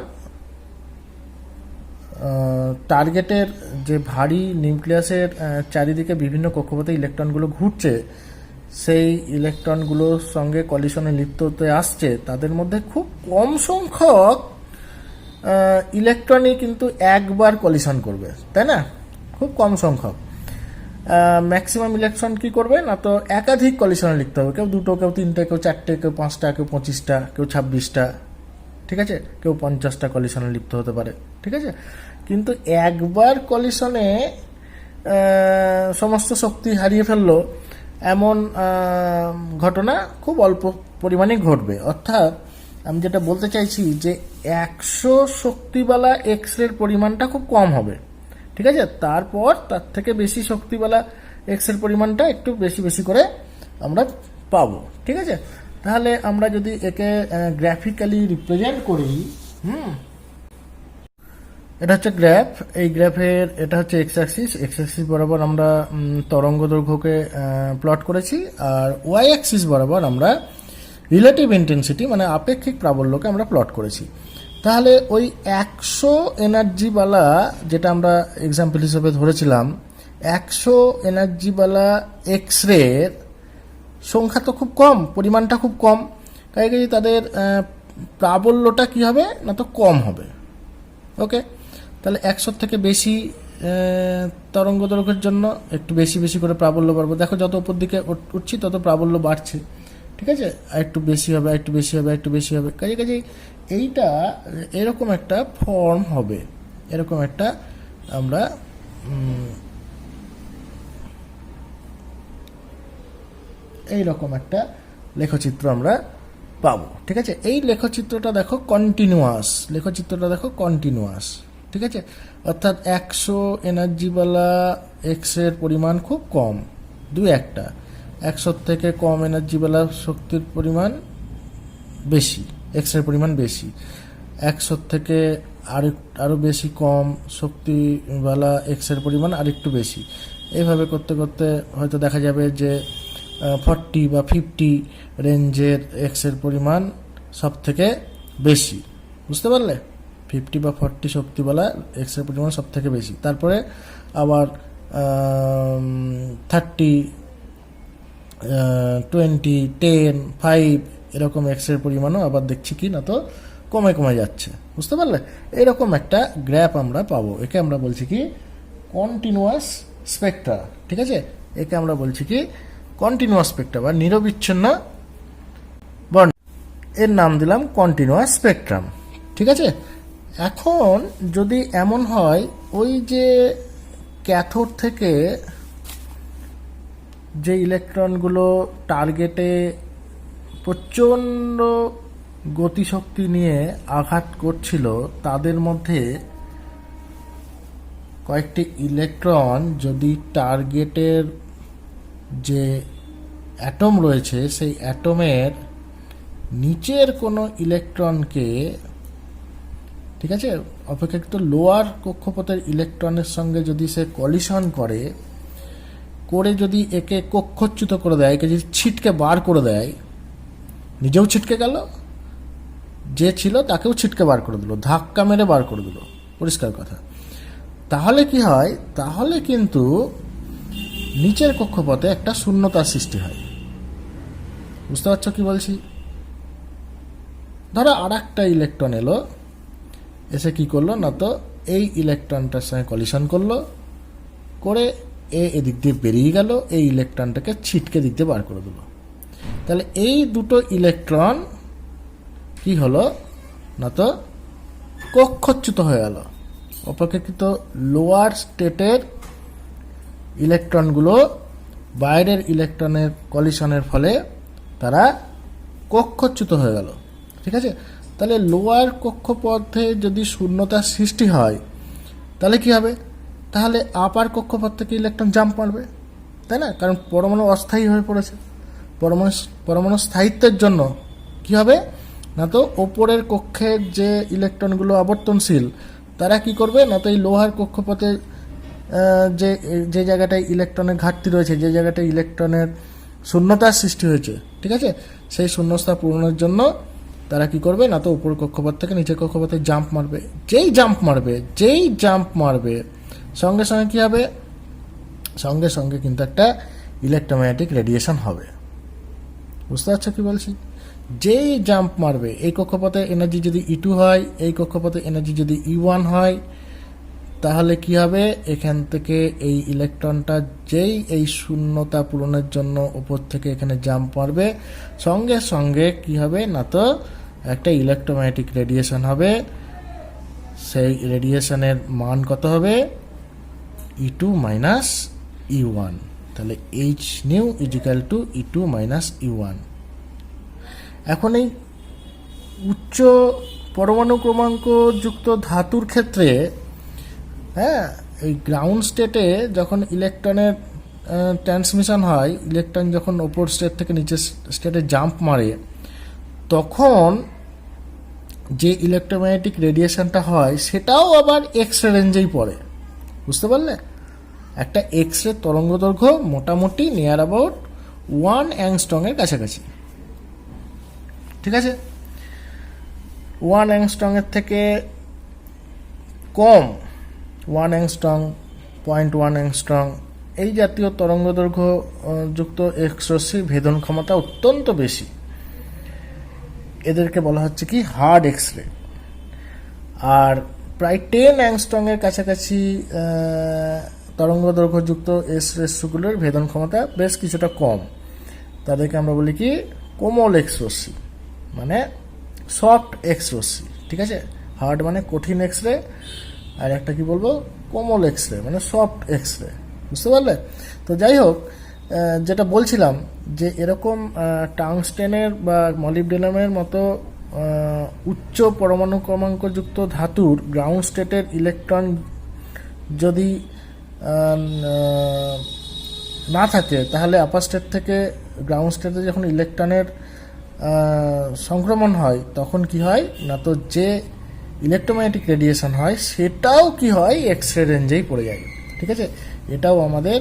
টার্গেটের যে ভারী নিউক্লিয়াসের চারিদিকে বিভিন্ন কক্ষপথে ইলেকট্রনগুলো ঘুরছে, সেই ইলেকট্রনগুলোর সঙ্গে কলিশনে লিপ্ত হতে আসছে, তাদের মধ্যে খুব কম সংখ্যক ইলেকট্রনই কিন্তু একবার কলিশন করবে, তাই না? খুব কম সংখ্যক। ম্যাক্সিমাম ইলেকট্রন কি করবে না তো একাধিক কলিশনে লিখতে হবে, কেউ 2টো, কেউ 3টে, কেউ 4টে, কেউ 5টা, কেউ 25টা, কেউ 26টা, ঠিক আছে, কেউ 50টা কলিশনে লিপ্ত হতে পারে। ঠিক আছে, কিন্তু একবার কলিশনে সমস্ত শক্তি হারিয়ে ফেললো এমন ঘটনা খুব অল্প পরিমাণে ঘটবে। অর্থাৎ আমি যেটা বলতে চাইছি যে 100 শক্তিওয়ালা এক্স রের পরিমাণটা খুব কম হবে। ঠিক আছে, তারপর তার থেকে বেশি শক্তিওয়ালা এক্স এর পরিমাণটা একটু বেশি বেশি করে আমরা পাবো। ঠিক আছে, তাহলে আমরা যদি একে গ্রাফিক্যালি রিপ্রেজেন্ট করি, এটা হচ্ছে গ্রাফ। এই গ্রাফের এটা হচ্ছে এক্স অ্যাক্সিস বরাবর আমরা তরঙ্গ দৈর্ঘ্যকে প্লট করেছি, আর ওয়াই অ্যাক্সিস বরাবর আমরা রিলেটিভ ইন্টেন্সিটি মানে আপেক্ষিক প্রাবল্যকে আমরা প্লট করেছি। তাহলে ওই 100 এনার্জিওয়ালা, যেটা আমরা এক্সাম্পল হিসেবে ধরেছিলাম, 100 এনার্জিওয়ালা এক্স রের সংখ্যা তো খুব কম, পরিমাণটা খুব কম, তাই তাদের প্রাবল্যটা কি হবে না তো কম হবে। ওকে, তাহলে 100 থেকে বেশি তরঙ্গ দৈর্ঘ্যের জন্য একটু বেশি বেশি করে প্রাবল্য বাড়বো। দেখো যত উপর দিকে উঠছি তত প্রাবল্য বাড়ছে। ঠিক আছে, আর একটু বেশি হবে, আর একটু বেশি হবে, আর একটু বেশি হবে, কাজে কাজে এইটা এরকম একটা ফর্ম হবে, এরকম একটা আমরা এইরকম একটা লেখচিত্র আমরা পাবো। ঠিক আছে, এই লেখচিত্রটা দেখো কন্টিনিউয়াস, লেখচিত্রটা দেখো কন্টিনিউয়াস। ঠিক আছে, অর্থাৎ 100 এনার্জিওয়ালা এক্সের পরিমাণ খুব কম, দুই একটা। 100 থেকে কম এনার্জিওয়ালা শক্তির পরিমাণ বেশি, এক্সের পরিমাণ বেশি। 100 থেকে আরও বেশি কম শক্তিওয়ালা এক্সের পরিমাণ আরেকটু বেশি। এইভাবে করতে করতে হয়তো দেখা যাবে যে 40 বা 50 রেঞ্জের এক্সের পরিমাণ সব থেকে বেশি। বুঝতে পারলে? 50 বা 40 শক্তিওয়ালা এক্সের পরিমাণ সব থেকে বেশি। তারপরে আবার 30, 20, 10, 5 এরকম এক্সের পরিমাণও আবার দেখছি কি না তো কমে কমে যাচ্ছে। বুঝতে পারলে? এরকম একটা গ্রাফ আমরা পাবো। একে আমরা বলছি কি কন্টিনিউয়াস স্পেকট্রা। ঠিক আছে, একে আমরা বলছি কি কন্টিনিউয়াস স্পেকট্রা বা নিরবিচ্ছিন্ন বর্ণ, এর নাম দিলাম কন্টিনিউয়াস স্পেকট্রাম। ঠিক আছে, এখন যদি এমন হয় ওই যে ক্যাথোড থেকে যে ইলেকট্রনগুলো টার্গেটে প্রচণ্ড গতিশক্তি নিয়ে আঘাত করছিল, তাদের মধ্যে কয়েকটি ইলেকট্রন যদি টার্গেটের যে অ্যাটম রয়েছে সেই অ্যাটমের নিচের কোনো ইলেকট্রনকে, ঠিক আছে, অপেক্ষাকৃত লোয়ার কক্ষপথের ইলেকট্রনের সঙ্গে যদি সে কলিশন করে যদি একে কক্ষচ্যুত করে দেয়, একে যদি ছিটকে বার করে দেয়, নিজেও ছিটকে গেল, যে ছিল তাকেও ছিটকে বার করে দিল, ধাক্কা মেরে বার করে দিল, পরিষ্কার কথা। তাহলে কি হয়? তাহলে কিন্তু নিচের কক্ষপথে একটা শূন্যতার সৃষ্টি হয়। বুঝতে পারছো কি বলছি? ধরো আর একটা ইলেকট্রন এলো, এসে কি করলো না তো এই ইলেকট্রনটার সঙ্গে কলিশন করলো, করে এদিক দিয়ে বেরিয়ে গেল, এই ইলেকট্রনটাকে ছিটকে দিক দিয়ে বার করে দিল। তাহলে এই দুটো ইলেকট্রন কি হলো না তো কক্ষচ্যুত হয়ে গেল। অপেক্ষাকৃত লোয়ার স্টেটের ইলেকট্রনগুলো বাইরের ইলেকট্রনের কলিশনের ফলে তারা কক্ষচ্যুত হয়ে গেল। ঠিক আছে, তাহলে লোয়ার কক্ষপথে যদি শূন্যতার সৃষ্টি হয় তাহলে কি হবে? তাহলে আপার কক্ষপথ থেকে ইলেকট্রন জাম্প মারবে, তাই না? কারণ পরমাণু অস্থায়ী হয়ে পড়েছে। পরমাণু স্থায়িত্বের জন্য কি হবে না তো ওপরের কক্ষের যে ইলেকট্রনগুলো আবর্তনশীল তারা কি করবে না তো এই লোহার কক্ষপথে যে যে জায়গাটায় ইলেকট্রনের ঘাটতি রয়েছে, যে জায়গাটায় ইলেকট্রনের শূন্যতার সৃষ্টি হয়েছে, ঠিক আছে, সেই শূন্যতা পূরণের জন্য তারা কি করবে না তো উপর কক্ষপথ থেকে নিচের কক্ষপথে জাম্প মারবে। যেই জাম্প মারবে সঙ্গে সঙ্গে কি হবে? সঙ্গে সঙ্গে কিন্তু একটা ইলেকট্রোম্যাগনেটিক রেডিয়েশন হবে। বুঝতে পারছো কি বলছি? যেই জাম্প মারবে, এই কক্ষপথে এনার্জি যদি E2 হয়, এই কক্ষপথে এনার্জি যদি E1 হয়, তাহলে কি হবে? এখান থেকে এই ইলেকট্রনটা যেই এই শূন্যতা পূরণের জন্য উপর থেকে এখানে জাম্প মারবে, সঙ্গে সঙ্গে কি হবে না তো একটা ইলেকট্রোম্যাগনেটিক রেডিয়েশন হবে। সেই রেডিয়েশনের মান কত হবে? E2 minus E1। তাহলে H new equal to E2 minus E1। এখন এই উচ্চ পরমাণু ক্রমাঙ্ক যুক্ত ধাতুর ক্ষেত্রে, হ্যাঁ, এই গ্রাউন্ড স্টেটে যখন ইলেকট্রনের ট্রান্সমিশন হয়, ইলেকট্রন যখন ওপর স্টেট থেকে নিচের স্টেটে জাম্প মারে, তখন যে ইলেকট্রোম্যাগনেটিক রেডিয়েশনটা হয় সেটাও আবার এক্স রে রেঞ্জেই পড়ে। বুঝতে পারলে? একটা এক্স রে তরঙ্গ দৈর্ঘ্য মোটামুটি নিয়ার অ্যাবাউট 1 অ্যাংস্ট্রংয়ের কাছাকাছি। ঠিক আছে, 1 অ্যাংস্ট্রংয়ের থেকে কম, 1 অ্যাংস্ট্রং, 0.1 অ্যাংস্ট্রং, এই জাতীয় তরঙ্গ দৈর্ঘ্য যুক্ত এক্স রশ্মির ভেদন ক্ষমতা অত্যন্ত বেশি। এদেরকে বলা হচ্ছে কি হার্ড এক্স রে। আর প্রায় 10 অ্যাংস্ট্রংয়ের কাছাকাছি তরঙ্গ দৈর্ঘ্যযুক্ত এস রশ্মিগুলোর ভেদন ক্ষমতা বেশ কিছুটা কম। তাদেরকে আমরা বলি কি কোমল এক্স রশ্মি, মানে সফট এক্স রশ্মি, ঠিক আছে। হার্ড মানে কঠিন এক্স রে, আর একটা কি বলবো, কোমল এক্স রে মানে সফট এক্স রে, বুঝতে পারলে? তো যাই হোক, যেটা বলছিলাম যে এরকম টাংস্টেনের বা মলিবডেনামের মতো উচ্চ পরমাণু ক্রমাঙ্কযুক্ত ধাতুর গ্রাউন্ড স্টেটের ইলেকট্রন যদি না থাকে, তাহলে আপার স্টেট থেকে গ্রাউন্ড স্টেটে যখন ইলেকট্রনের সংক্রমণ হয় তখন কি হয় না, তো যে ইলেকট্রোম্যাগনেটিক রেডিয়েশন হয় সেটাও কি হয়, এক্স রে রেঞ্জেই পড়ে যায়, ঠিক আছে। এটাও আমাদের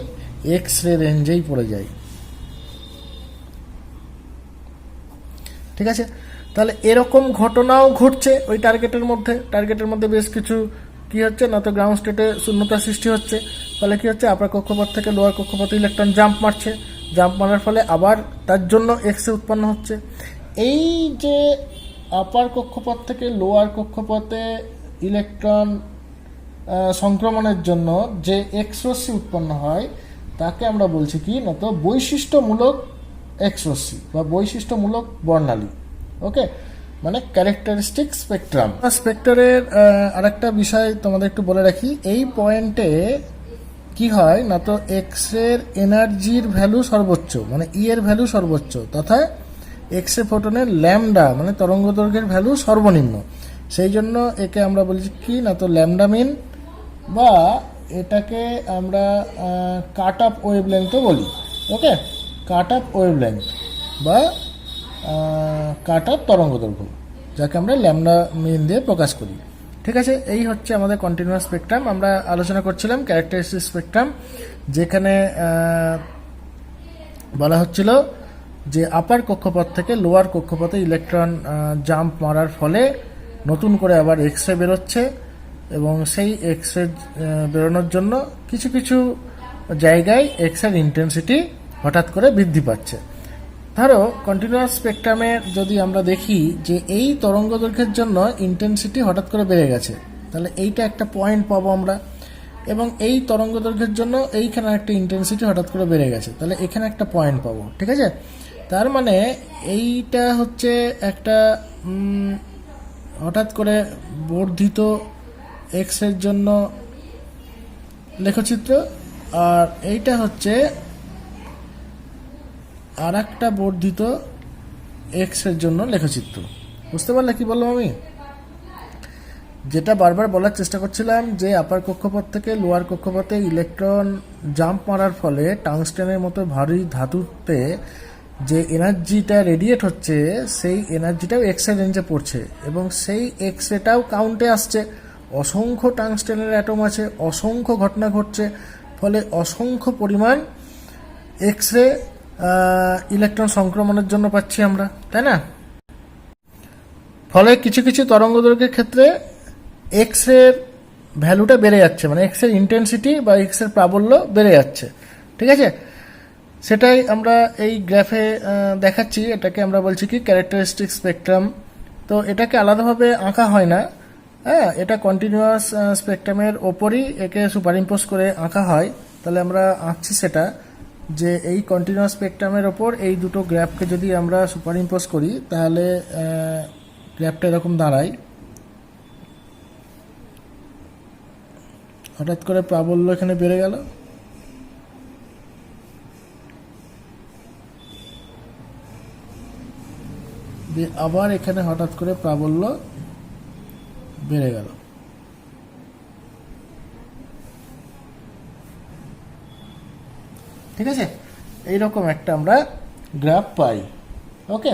এক্স রে রেঞ্জেই পড়ে যায়, ঠিক আছে। তাহলে এরকম ঘটনাও ঘটছে ওই টার্গেটের মধ্যে বেশ কিছু কি হচ্ছে না, তো গ্রাউন্ড স্টেটে শূন্যতা সৃষ্টি হচ্ছে, ফলে কি হচ্ছে, আপার কক্ষপথ থেকে লোয়ার কক্ষপথে ইলেকট্রন জাম্প মারার ফলে আবার তার জন্য এক্স রে উৎপন্ন হচ্ছে। এই যে আপার কক্ষপথ থেকে লোয়ার কক্ষপথে ইলেকট্রন সংক্রমণের জন্য যে এক্স রশ্মি উৎপন্ন হয় তাকে আমরা বলছি কি না, তো বৈশিষ্ট্যমূলক এক্স রশ্মি বা বৈশিষ্ট্যমূলক বর্ণালী, ওকে, মানে ক্যারেক্টারিস্টিক স্পেকট্রাম। স্পেক্টরের আরেকটা বিষয় তোমাদের একটু বলে রাখি, এই পয়েন্টে কি হয় না, তো এক্স রের এনার্জির ভ্যালু সর্বোচ্চ, মানে ই এর ভ্যালু সর্বোচ্চ, তথা এক্স রে ফোটনের ল্যামডা মানে তরঙ্গ দৈর্ঘ্যের ভ্যালু সর্বনিম্ন। সেই জন্য একে আমরা বলছি কি না, তো ল্যামডা মিন, বা এটাকে আমরা কাট অফ ওয়েভলেংথও বলি, ওকে, কাট অফ ওয়েভলেংথ বা কাট অফ তরঙ্গ দৈর্ঘ্য, যাকে আমরা ল্যামডা মিন দিয়ে প্রকাশ করি, ঠিক আছে। এই হচ্ছে আমাদের কন্টিনিউয়াস স্পেকট্রাম। আমরা আলোচনা করছিলাম ক্যারেক্টারিস্টিক স্পেকট্রাম, যেখানে বলা হচ্ছিল যে আপার কক্ষপথ থেকে লোয়ার কক্ষপথে ইলেকট্রন জাম্প মারার ফলে নতুন করে আবার এক্স রে বেরোচ্ছে, এবং সেই এক্স রে বেরোনোর জন্য কিছু কিছু জায়গায় এক্স রের ইন্টেন্সিটি হঠাৎ করে বৃদ্ধি পাচ্ছে। ধরো কন্টিনিউয়াস স্পেকট্রামে যদি আমরা দেখি যে এই তরঙ্গ দৈর্ঘ্যের জন্য ইন্টেন্সিটি হঠাৎ করে বেড়ে গেছে, তাহলে এইটা একটা পয়েন্ট পাবো আমরা, এবং এই তরঙ্গ দৈর্ঘ্যের জন্য এইখানে একটা ইন্টেন্সিটি হঠাৎ করে বেড়ে গেছে, তাহলে এখানে একটা পয়েন্ট পাবো, ঠিক আছে। তার মানে এইটা হচ্ছে একটা হঠাৎ করে বর্ধিত এক্স এর জন্য লেখচিত্র, আর এইটা হচ্ছে আর একটা বর্ধিত এক্স এর জন্য লেখচিত্র। বুঝতে পারলে কি বললাম আমি? যেটা বারবার বলার চেষ্টা করছিলাম যে আপার কক্ষপথ থেকে লোয়ার কক্ষপথে ইলেকট্রন জাম্প মারার ফলে টাংস্টেনের মতো ভারী ধাতুতে যে এনার্জিটা রেডিয়েট হচ্ছে সেই এনার্জিটাও এক্স রে রেঞ্জে পড়ছে, এবং সেই এক্স রেটাও কাউন্টে আসছে। অসংখ্য টাংস্টেনের অ্যাটম আছে, অসংখ্য ঘটনা ঘটছে, ফলে অসংখ্য পরিমাণ এক্স রে ইলেকট্রন সংক্রমণের জন্য পাচ্ছি আমরা, তাই না? ফলে কিছু কিছু তরঙ্গ দৈর্ঘ্যের ক্ষেত্রে এক্স রের ভ্যালুটা বেড়ে যাচ্ছে, মানে এক্স এর ইন্টেন্সিটি বা এক্স এর প্রাবল্য বেড়ে যাচ্ছে, ঠিক আছে। সেটাই আমরা এই গ্রাফে দেখাচ্ছি, এটাকে আমরা বলছি কি ক্যারেক্টারিস্টিক স্পেকট্রাম। তো এটাকে আলাদাভাবে আঁকা হয় না, হ্যাঁ, এটা কন্টিনিউয়াস স্পেকট্রামের ওপরই একে সুপারইম্পোজ করে আঁকা হয়। তাহলে আমরা আঁকছি সেটা, যে এই কন্টিনিউয়াস স্পেকট্রামের ওপর এই দুটো গ্রাফকে যদি আমরা সুপারইম্পোজ করি তাহলে গ্রাফটা এরকম দাঁড়ায়। হঠাৎ করে প্রাবল্য এখানে বেড়ে গেল, আবার এখানে হঠাৎ করে প্রাবল্য বেড়ে গেল, ঠিক আছে। এইরকম একটা আমরা গ্রাফ পাই, ওকে।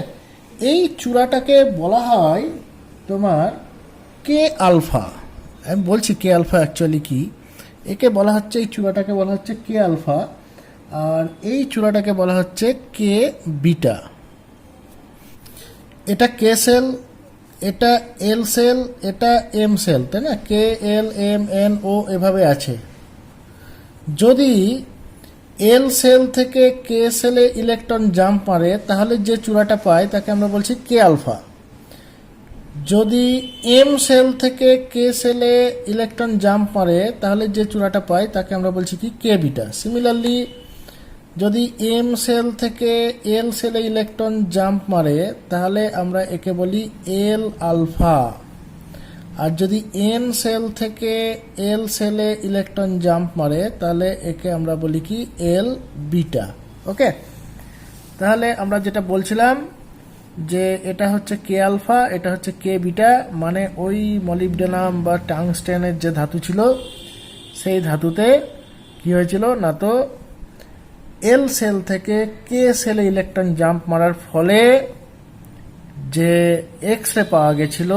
এই চূড়াটাকে বলা হয় তোমার কে আলফা। আমি বলছি কে আলফা অ্যাকচুয়ালি কি, একে বলা হচ্ছে, এই চূড়াটাকে বলা হচ্ছে কে আলফা, আর এই চূড়াটাকে বলা হচ্ছে কে বিটা। এটা কে সেল, এটা এল সেল, এটা এম সেল, তাই না? কে এল এম এন ও এভাবে আছে। যদি এল সেল থেকে কে সেলে ইলেকট্রন জাম্প মারে তাহলে যে চূড়াটা পায় তাকে আমরা বলছি কে আলফা। যদি এম সেল থেকে কে সেলে ইলেকট্রন জাম্প মারে তাহলে যে চূড়াটা পায় তাকে আমরা বলছি কি কে বিটা। সিমিলারলি যদি এম সেল থেকে এল সেলে ইলেকট্রন জাম্প মারে তাহলে আমরা একে বলি এল আলফা, আর যদি এন সেল থেকে এল সেলে ইলেকট্রন জাম্প মারে তাহলে একে আমরা বলি কি এল বিটা। ওকে, তাহলে আমরা যেটা বলছিলাম যে এটা হচ্ছে কে আলফা, এটা হচ্ছে কে বিটা, মানে ওই মলিবডেনাম বা টাংস্টেনের যে ধাতু ছিল সেই ধাতুতে কি হয়েছিল না, তো এল সেল থেকে কে সেলে ইলেকট্রন জাম্প মারার ফলে যে এক্স রে পাওয়া গেছিল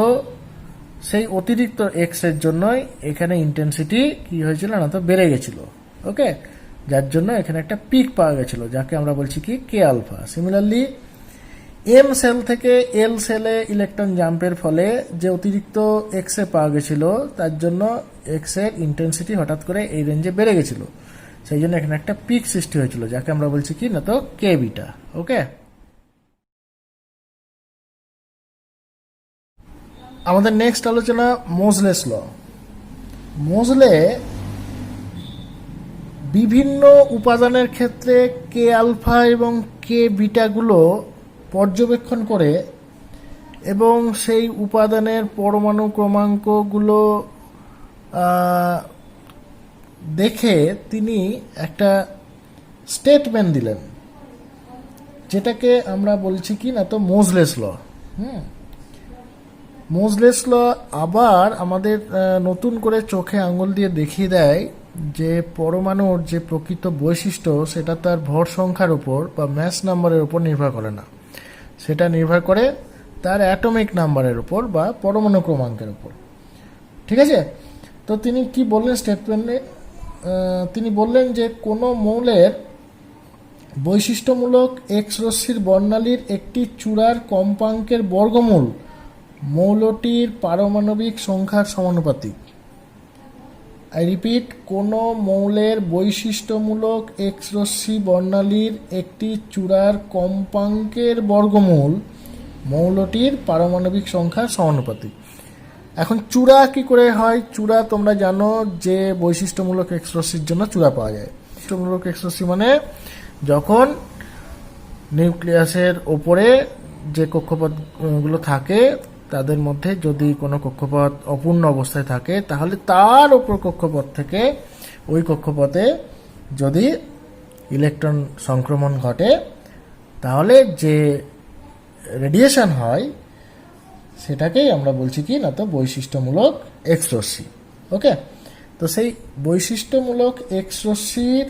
সেই অতিরিক্ত এক্স এর জন্যই এখানে ইন্টেন্সিটি কি হয়েছিল না, তো বেড়ে গেছিল। ওকে, যার জন্য এখানে একটা পিক পাওয়া গেছিল যাকে আমরা বলছি কি কে আলফা। সিমিলারলি এম সেল থেকে এল সেলে ইলেকট্রন জাম্পের ফলে যে অতিরিক্ত এক্স এ পাওয়া গেছিল তার জন্য এক্স এর ইন্টেন্সিটি হঠাৎ করে এই রেঞ্জে বেড়ে গেছিল, সেই জন্য এখানে একটা পিক সৃষ্টি হয়েছিল যাকে আমরা বলছি কি না, তো কে বিটা। ওকে, আমাদের নেক্সট আলোচনা মোজলেস ল। মোজলে বিভিন্ন উপাদানের ক্ষেত্রে কে আলফা এবং কে বিটাগুলো পর্যবেক্ষণ করে এবং সেই উপাদানের পরমাণু ক্রমাঙ্কগুলো দেখে তিনি একটা স্টেটমেন্ট দিলেন যেটাকে আমরা বলছি কি না, তো মোজলেস ল। মোজলেস ল আবার আমাদের নতুন করে চোখে আঙুল দিয়ে দেখিয়ে দেয় যে পরমাণুর যে প্রকৃত বৈশিষ্ট্য সেটা তার ভর সংখ্যার উপর বা ম্যাস নাম্বারের উপর নির্ভর করে না, সেটা নির্ভর করে তার অ্যাটমিক নাম্বারের উপর বা পরমাণু ক্রমাঙ্কের উপর। ঠিক আছে, তো তিনি কি বললেন স্টেটমেন্টে, তিনি বললেন যে কোনো মৌলের বৈশিষ্ট্যমূলক এক্স রশ্মির বর্ণালীর একটি চূড়ার কম্পাঙ্কের বর্গমূল মৌলটির পারমাণবিক সংখ্যার সমানুপাতিক। আই রিপিট, কোনো মৌলের বৈশিষ্ট্যমূলক এক্স রশ্মি বর্ণালীর একটি চূড়ার কম্পাঙ্কের বর্গমূল মৌলটির পারমাণবিক সংখ্যার সমানুপাতিক। এখন চূড়া কি করে হয়? চূড়া তোমরা জানো যে বৈশিষ্ট্যমূলক এক্স রশ্মির জন্য চূড়া পাওয়া যায়। বৈশিষ্ট্যমূলক এক্স রশ্মি মানে যখন নিউক্লিয়াসের ওপরে যে কক্ষপথগুলো থাকে তাদের মধ্যে যদি কোনো কক্ষপথ অপূর্ণ অবস্থায় থাকে তাহলে তার ওপর কক্ষপথ থেকে ওই কক্ষপথে যদি ইলেকট্রন সংক্রমণ ঘটে তাহলে যে রেডিয়েশন হয় সেটাকেই আমরা বলছি কি না, তো বৈশিষ্ট্যমূলক এক্স রশ্মি। ওকে, তো সেই বৈশিষ্ট্যমূলক এক্স রশ্মির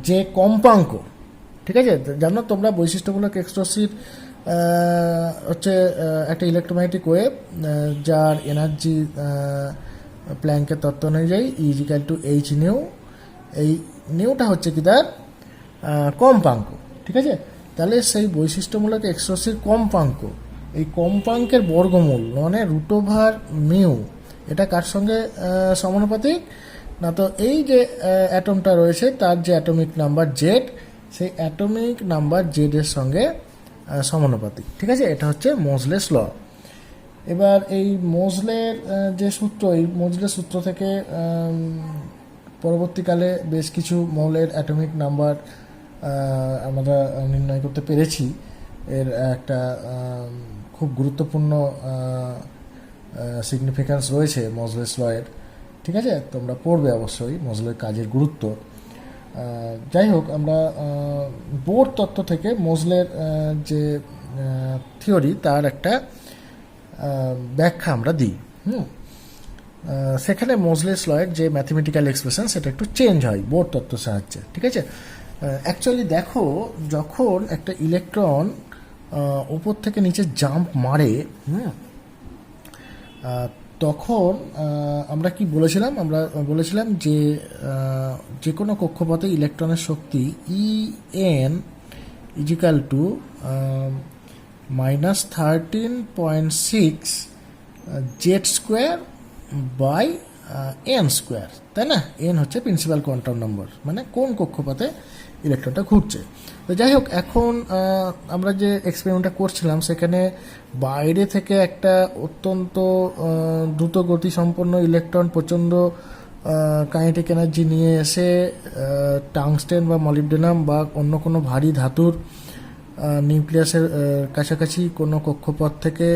যে কম্পাঙ্ক, ঠিক আছে, জানো তোমরা বৈশিষ্ট্যমূলক এক্স রশ্মির হচ্ছে একটা ইলেকট্রোম্যাগনেটিক ওয়েভ যার এনার্জি প্ল্যাঙ্কের তত্ত্ব অনুযায়ী ইজিক্যাল টু এইচ নিউ। এই নিউটা হচ্ছে কি তার কম্পাঙ্ক। ঠিক আছে, তাহলে সেই বৈশিষ্ট্যমূলক এক্স রশ্মির কম্পাঙ্ক, এই কম্পাঙ্কের বর্গমূল মানে রুট ওভার মিউ, এটা কার সঙ্গে সমানুপাতিক না, তো এই যে অ্যাটমটা রয়েছে তার যে অ্যাটমিক নাম্বার জেড, সেই অ্যাটমিক নাম্বার জেড এর সঙ্গে সমানুপাতিক। ঠিক আছে, এটা হচ্ছে মোজলেস ল। এবার এই মোজলের যে সূত্র, এই মোজলের সূত্র থেকে পরবর্তীকালে বেশ কিছু মৌলের অ্যাটমিক নাম্বার আমরা নির্ণয় করতে পেরেছি। এর একটা খুব গুরুত্বপূর্ণ সিগনিফিক্যান্স রয়েছে মোজলেস ল এর। ঠিক আছে, তোমরা পড়বে অবশ্যই মোজলের কাজের গুরুত্ব। যাই হোক, আমরা বোর তত্ত্ব থেকে মোজলের যে থিওরি তার একটা ব্যাখ্যা আমরা দিই। সেখানে মোজলেস লয়ের যে ম্যাথমেটিক্যাল এক্সপ্রেশন সেটা একটু চেঞ্জ হয় বোর তত্ত্বের সাহায্যে। ঠিক আছে, অ্যাকচুয়ালি দেখো, যখন একটা ইলেকট্রন উপর থেকে নিচে জাম্প মারে তখন আমরা কি বলেছিলাম? আমরা বলেছিলাম যে যে কোনো কক্ষপথে ইলেকট্রনের শক্তি EN equal to -13.6 Z square by N square, তাই না? এন হচ্ছে প্রিন্সিপাল কোয়ান্টাম নম্বর, মানে কোন কক্ষপথে ইলেকট্রনটা ঘুরছে। তো যাই হোক, এখন আমরা যে এক্সপেরিমেন্টটা করছিলাম সেখানে বাইরে থেকে একটা অত্যন্ত দ্রুত গতি সম্পন্ন ইলেকট্রন প্রচণ্ড কাইনেটিক এনার্জি নিয়ে এসে টাংস্টেন বা মলিবডেনাম বা অন্য কোনো ভারী ধাতুর নিউক্লিয়াসের কাছাকাছি কোনো কক্ষপথ থেকে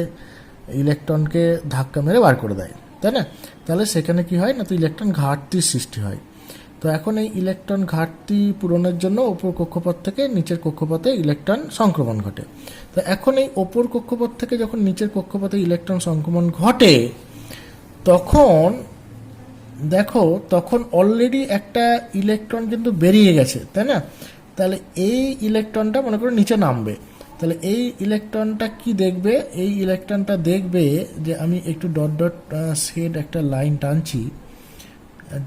ইলেকট্রনকে ধাক্কা মেরে বার করে দেয়, তাই না? তাহলে সেখানে কি হয় না, তো ইলেকট্রন ঘাটতির সৃষ্টি হয়। তো এখন এই ইলেকট্রন ঘাটতি পূরণের জন্য ওপর কক্ষপথ থেকে নিচের কক্ষপথে ইলেকট্রন সংক্রমণ ঘটে। তো এখন এই ওপর কক্ষপথ থেকে যখন নিচের কক্ষপথে ইলেকট্রন সংক্রমণ ঘটে, তখন দেখো তখন অলরেডি একটা ইলেকট্রন কিন্তু বেরিয়ে গেছে, তাই না? তাহলে এই ইলেকট্রনটা মনে করো নিচে নামবে, তাহলে এই ইলেকট্রনটা কি দেখবে? এই ইলেকট্রনটা দেখবে যে আমি একটু ডট ডট শেড একটা লাইন টানছি,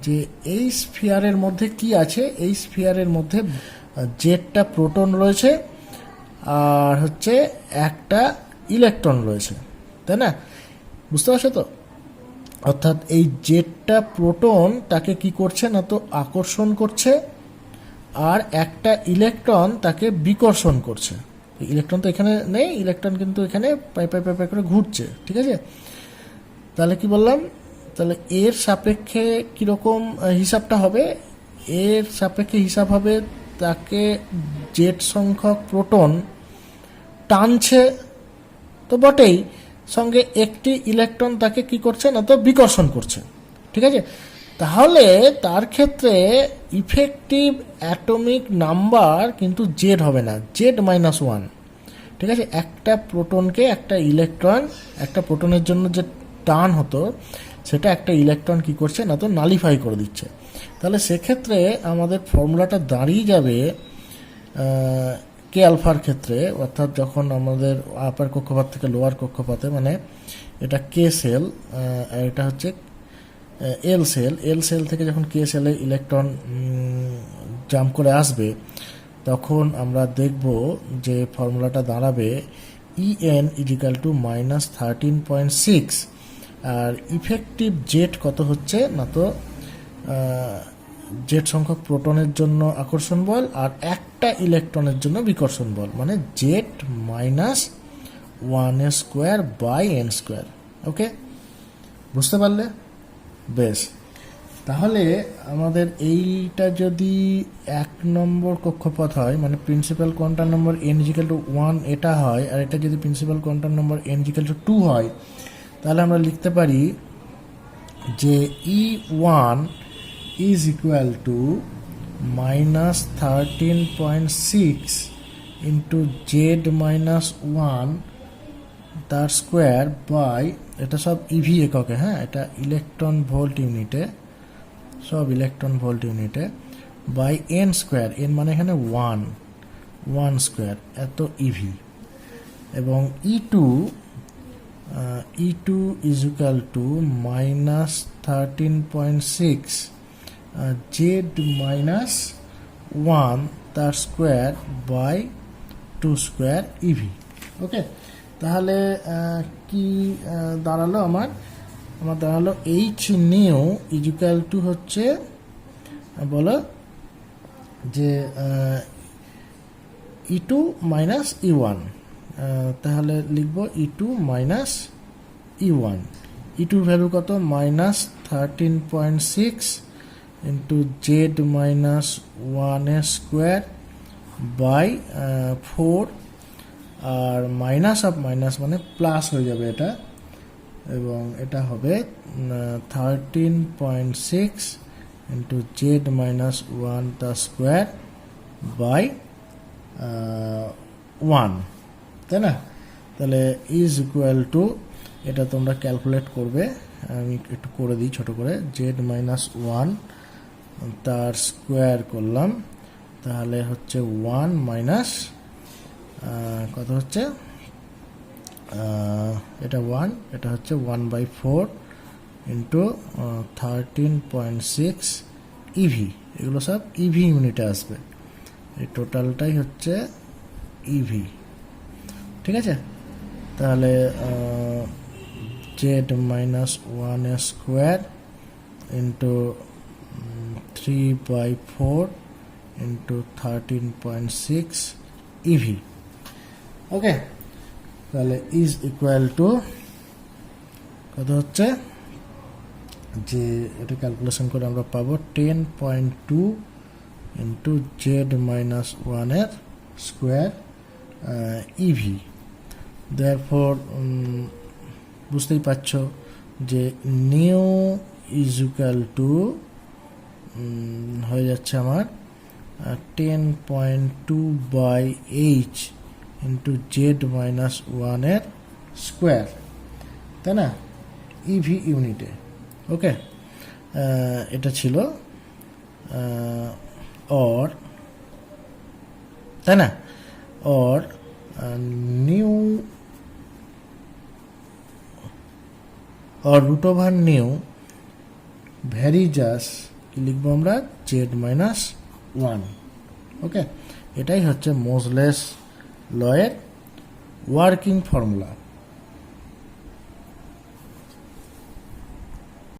যে এই স্ফিয়ারের মধ্যে কি আছে? এই স্ফিয়ারের মধ্যে জেডটা প্রোটন রয়েছে আর হচ্ছে একটা ইলেকট্রন রয়েছে, তাই না? বুঝতে পারছো তো? অর্থাৎ এই জেডটা প্রোটন তাকে কি করছে না, তো আকর্ষণ করছে, আর একটা ইলেকট্রন তাকে বিকর্ষণ করছে। ইলেকট্রন তো এখানে নেই, ইলেকট্রন কিন্তু এখানে পাই পাই পাই পাই করে ঘুরছে, ঠিক আছে? তাহলে কি বললাম? তাহলে এর সাপেক্ষে কীরকম হিসাবটা হবে? এর সাপেক্ষে হিসাব হবে তাকে জেড সংখ্যক প্রোটন টানছে তো বটেই, সঙ্গে একটি ইলেকট্রন তাকে কি করছে না, তো বিকর্ষণ করছে, ঠিক আছে? তাহলে তার ক্ষেত্রে ইফেক্টিভ অ্যাটমিক নাম্বার কিন্তু জেড হবে না, Z-1, ঠিক আছে? একটা প্রোটনকে একটা ইলেকট্রন, একটা প্রোটনের জন্য যে টান হতো সেটা একটা ইলেকট্রন কি করছে না, তো নালিফাই করে দিচ্ছে। তাহলে সেক্ষেত্রে আমাদের ফর্মুলাটা দাঁড়িয়ে যাবে কে আলফার ক্ষেত্রে, অর্থাৎ যখন আমাদের আপার কক্ষপথ থেকে লোয়ার কক্ষপথে, মানে এটা কে সেল, এটা হচ্ছে এল সেল থেকে যখন কে সেলে ইলেকট্রন জাম্প করে আসবে, তখন আমরা দেখব যে ফর্মুলাটা দাঁড়াবে En = -13.6, আর ইফেক্টিভ জেড কত হচ্ছে না, তো জেড সংখ্যক প্রোটনের জন্য আকর্ষণ বল আর একটা ইলেকট্রনের জন্য বিকর্ষণ বল, মানে Z-1² ওকে, বুঝতে পারলে? বেশ, তাহলে আমাদের এইটা যদি 1 নম্বর কক্ষপথ হয়, মানে প্রিন্সিপাল কোয়ান্টাম নম্বর n=1 এটা হয়, আর এটা যদি প্রিন্সিপাল কোয়ান্টাম নম্বর n=2 হয়, তাহলে আমরা লিখতে পারি যে E1 is equal to -13.6 into Z-1 তার স্কোয়ার বাই, এটা সব ইভি এককে, হ্যাঁ, এটা ইলেকট্রন ভোল্ট ইউনিটে, সব ইলেকট্রন ভোল্ট ইউনিটে, বাই n স্কোয়ার, n মানে এখানে 1 স্কোয়ার, এত ইভি, এবং E2 is equal to -13.6 Z-1 তার স্কোয়ার বাই 2 স্কোয়ার ইভি। ওকে, তাহলে কি দাঁড়ালো? আমার দাঁড়ালো এইচ নিউ ইজিক্যাল টু হচ্ছে, বলো, যে E2 মাইনাস E1, তাহলে লিখবো E2 minus E1। E2 value কত? -13.6 ইন্টু Z-1² বাই 4, আর মাইনাস অফ মাইনাস মানে প্লাস হয়ে যাবে এটা, এবং এটা হবে 13.6 ইন্টু Z-1 তার স্কোয়ার বাই 1, তাই না? তাহলে ইজ ইকুয়াল টু, এটা তোমরা ক্যালকুলেট করবে, আমি একটু করে দিই ছোট করে, Z-1 তার স্কোয়ার করলাম, তাহলে হচ্ছে 1 মাইনাস কত হচ্ছে, এটা 1, এটা হচ্ছে 1/4 ইন্টু 13.6 ইভি, এগুলো সব ইভি ইউনিটে আসবে, এই টোটালটাই হচ্ছে ইভি, ঠিক আছে? তাহলে Z-1² ইন্টু 3/4 ইন্টু 13.6 ইভি। ওকে, তাহলে ইজ ইকুয়াল টু কত হচ্ছে, যে এটা ক্যালকুলেশন করে আমরা পাবো 10.2 ইন্টু জেড মাইনাস ওয়ানের স্কোয়ার ইভি। দেয়ারফর বুঝতেই পারছো যে নিউ ইজ ইকুয়াল টু হয়ে যাচ্ছে আমার 10.2 by H into Z minus ওয়ানের স্কোয়ার, তাই না, ইভি ইউনিটে। ওকে, এটা ছিল অর, তাই না, or new or root over new varies as কি লিখবো আমরা জেড মাইনাস ওয়ান। ওকে, এটাই হচ্ছে মোজলেস লয়ের ওয়ার্কিং ফর্মুলা।